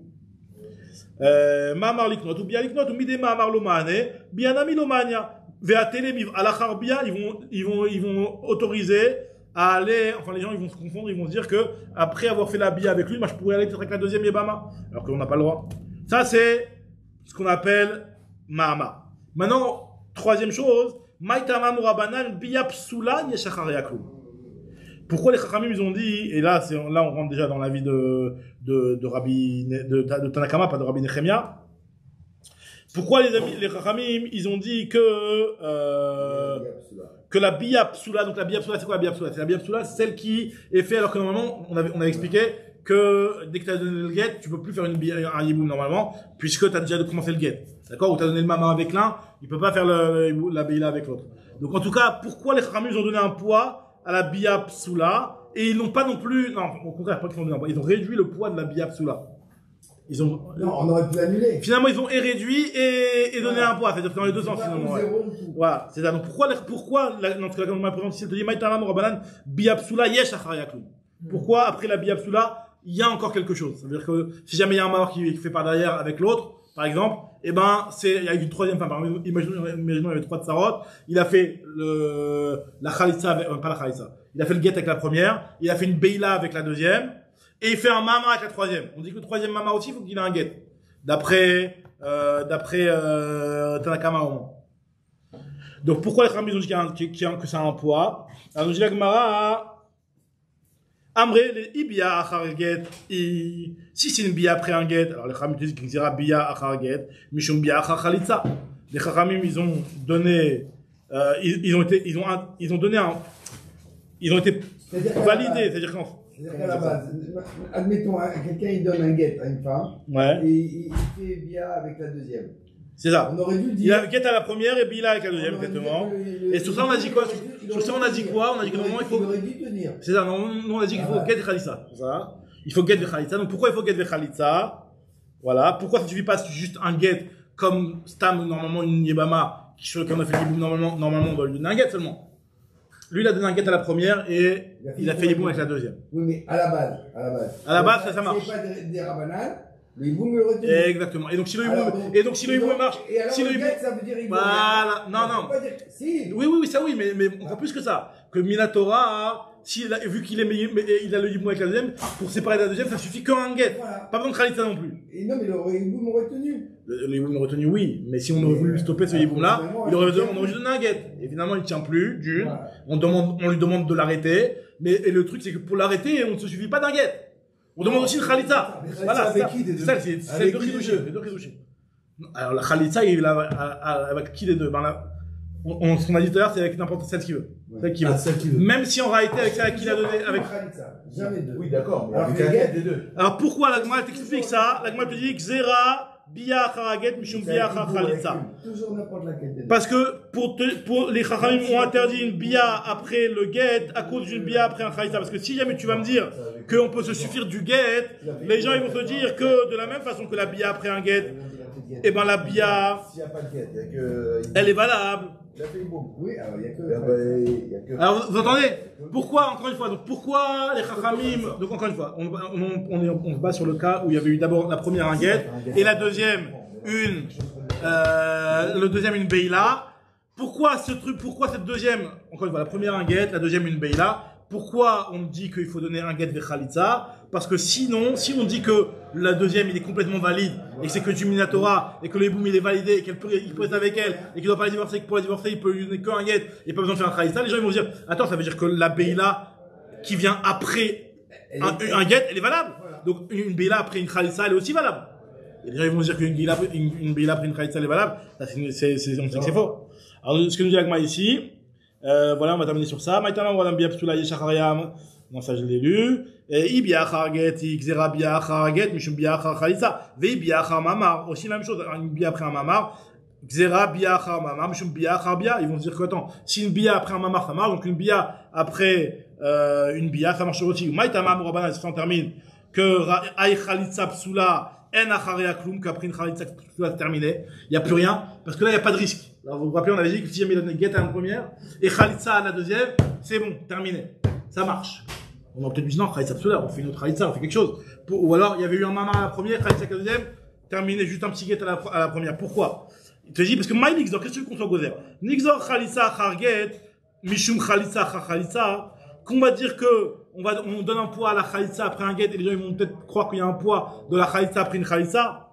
Mahamar Liknot, ou bien Liknot, ou Midé Mahamar Lomane, Bianami Lomania. Véatelemiv à la Kharbia, ils vont autoriser à aller, enfin les gens ils vont se confondre, ils vont se dire que après avoir fait la bia avec lui, moi je pourrais aller peut-être avec la deuxième Yebama, alors qu'on n'a pas le droit. Ça c'est ce qu'on appelle Mahama. Maintenant, troisième chose, Maïtama Mourabanan Bia Psula Yeshachar Yaklum. Pourquoi les Chachamim ils ont dit, et là on rentre déjà dans l'avis de Tanakama, pas de Rabbi Nechemia. Pourquoi les Chachamim, ils ont dit que la Bia Psula, donc la Bia Psula, c'est quoi la Bia Psula? C'est la Bia Psula, c'est celle qui est faite alors que normalement, on avait expliqué que dès que tu as donné le guet, tu peux plus faire un yiboum normalement, puisque tu as déjà commencé le guet. D'accord? Ou tu as donné le mama avec l'un, il peut pas faire la Bia avec l'autre. Donc en tout cas, pourquoi les Chachamim, ils ont donné un poids à la Bia Psula, et ils n'ont pas non plus, non, au contraire, pas qu'ils ont donné un poids, ils ont réduit le poids de la Bia Psula. Non, on aurait pu l'annuler. Finalement, ils ont réduit et donné un poids. C'est-à-dire que dans les deux sens, finalement. Ouais. Voilà. C'est ça. Donc, pourquoi, dans ce cas-là, comme on m'a présenté, c'est de dire, Maïtama Mourabanan, Biapsula, Yesh Achariaklum. Pourquoi, après la Biapsula, il y a encore quelque chose? C'est-à-dire que, si jamais il y a un mort qui fait par derrière avec l'autre, par exemple, eh ben, il y a une troisième femme. Par exemple, imaginons, il y avait 3 tsarot. Il a fait la Khalitsa, pas la Khalitsa. Il a fait le guet avec la première. Il a fait une Beila avec la deuxième. Et il fait un mama avec la troisième. On dit que le troisième mama aussi, il faut qu'il ait un guet. D'après Tanakama au moins. Donc pourquoi les Chachamim ont dit que ça a un poids? Alors nous dit la Gemara, Amré, les Ibia achar guet, si c'est une bia après un guet, alors les Chachamim disent qu'il dira bia achar guet, mishum bia achar chalitza. Les Chachamim, ils ont donné, ils ont été validés, c'est-à-dire qu'en C'est-à-dire qu'à la base, admettons, quelqu'un il donne un guet à une femme, ouais. Et il fait bien avec la deuxième. C'est ça. On aurait dû dire. Il a guet à la première et Bila avec la deuxième, exactement. Et sur ça, on a dit quoi? Sur ça, on a dit quoi? On a dit que normalement, il faut. Il aurait dû tenir. C'est ça, non, on a dit qu'il faut guet et khalitsa. Ça. Il faut guet et khalitsa. Donc pourquoi il faut guet et khalitsa? Voilà. Pourquoi ça ne suffit pas juste un guet comme Stam, normalement, une Yebama, qui qu'on a fait les bouts, normalement, on doit lui donner un guet seulement. Lui, il a donné un guet à la première et il a fait les bouts avec la deuxième. Oui, mais à la base. À la base, ça marche. C'est pas des rabanales, le hiboum le retenu. Exactement. Et donc, si le hiboum marche. Et alors, si le le guet, ça veut dire hiboum. Voilà. Non. Si. Oui, ça oui, mais encore plus que ça. Que Minatora, vu qu'il il a le hiboum avec la deuxième, pour séparer la deuxième, ça suffit qu'un guet. Voilà. Pas besoin de khalitsa non plus. Et non, mais le hiboum retenu. Le hiboum retenu, oui. Mais si on aurait voulu stopper ce hiboum-là, on aurait juste donné un guet. Et finalement, il tient plus, d'une. Voilà. On lui demande de l'arrêter. Et le truc, c'est que pour l'arrêter, on ne se suffit pas d'un guet. On demande aussi une khalitsa. Voilà, c'est ça. C'est celle de Khidouché. Alors, la khalitsa, il est avec qui des deux? Ce qu'on a dit tout à l'heure, c'est avec n'importe celle qui veut. Celle qui veut. Même si en réalité, avec celle qui l'a donné, avec. Jamais deux. Oui, d'accord, mais avec un guet des deux. Alors, pourquoi la Gemara t'explique ça? La Gemara te dit Xera, Bia Kharaget, Mishum Bia Khalitsa. Toujours n'importe laquelle. Parce que pour les Chachamim ont interdit une Bia après le guet à cause d'une Bia après un Khalitsa. Parce que si jamais tu vas me dire qu'on peut se suffire du guet, les gens ils vont se dire que de la même façon que la Bia après un guet, et ben la Bia, elle est valable. Il a fait le boum. Oui, alors il y a que. Alors vous entendez? Pourquoi, encore une fois, donc pourquoi les Chachamim, donc encore une fois, on se base sur le cas où il y avait eu d'abord la première un guet et la deuxième une Beila. pourquoi ce truc, pourquoi cette deuxième, encore une fois, la première un get, la deuxième une beila. Pourquoi on dit qu'il faut donner un get de Khalitza? Parce que sinon, si on dit que la deuxième il est complètement valide et que c'est que du Minatora et que le Hiboum il est validé et qu'il peut être avec elle et qu'il doit pas la divorcer, que pour la divorcer il peut lui donner qu'un get et pas besoin de faire un Khalitza, les gens ils vont se dire attends, ça veut dire que la beila qui vient après un get elle est valable. Donc une beila après une Khalitza elle est aussi valable. Et les gens ils vont se dire qu'une beila après une Khalitza elle est valable. Ça, on sait que c'est faux. Alors ce que nous dit Agma ici. Voilà, on va terminer sur ça. Maïtama, on va bien psula yeshachariam. Non, ça, je l'ai lu. Et biachar get, xera biachar get, mishum biachar khalitza. Ve biachar mamar. Aussi la même chose. Une bia après un mamar. Xera biachar mamar, mishum biachar bia. Ils vont se dire que, attends, si une bia après un mamar, ça marche. Donc, une bia après, une bia, ça marche aussi. Maïtama, Mourabana, ça termine. Que aïe khalitza psula, en acharia klum, qu'après une khalitza psula terminée. Il n'y a plus rien. Parce que là, il n'y a pas de risque. Alors, vous vous rappelez, on avait dit que si jamais il donne get à la première, et Khalitza à la deuxième, c'est bon, terminé. Ça marche. On va peut-être dire non, Khalitza Psoula, on fait une autre Khalitza, on fait quelque chose. Ou alors, il y avait eu un mamar à la première, Khalitza à la deuxième, terminé, juste un petit get à la première. Pourquoi? Il te dit, parce que Maï Nixor, qu'est-ce que tu veux qu'on soit gozer? Nixor Khalitza Kharget, Mishum Khalitza Khalitza, qu'on va dire que on donne un poids à la Khalitza après un get, et les gens ils vont peut-être croire qu'il y a un poids de la Khalitza après une Khalitza.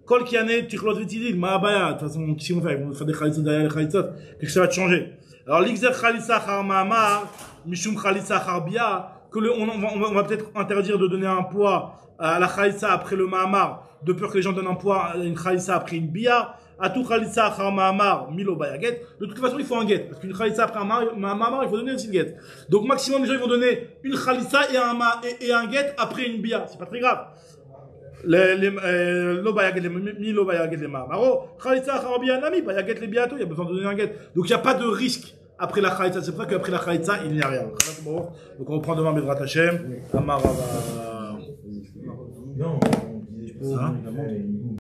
Kol kianet tichlot vitidil ma'abaya. De toute façon, qu'est-ce qu'ils vont faire? Ils vont faire des khalitzot derrière les khalitzot. Qu'est-ce que ça va te changer? Alors, l'ixer khalitza char ma'amar, mishum khalitza char bia, que on va peut-être interdire de donner un poids à la khalitza après le ma'amar, de peur que les gens donnent un poids à une khalitza après une bia. À tout khalitza char ma'amar, milo bayaget. De toute façon, il faut un get. Parce qu'une khalitza après un ma'amar, il faut donner aussi le get. Donc, maximum, les gens, ils vont donner une khalitza et un get après une bia. C'est pas très grave. Lo bayaget les maro khalitza kharabia nami bayaget les biato, il y a besoin de donner un get. Donc il n'y a pas de risque après la khalitza, c'est pour ça qu'après la khalitza il n'y a rien. Donc on reprend demain Bedrat Hashem. Amara Non, on disait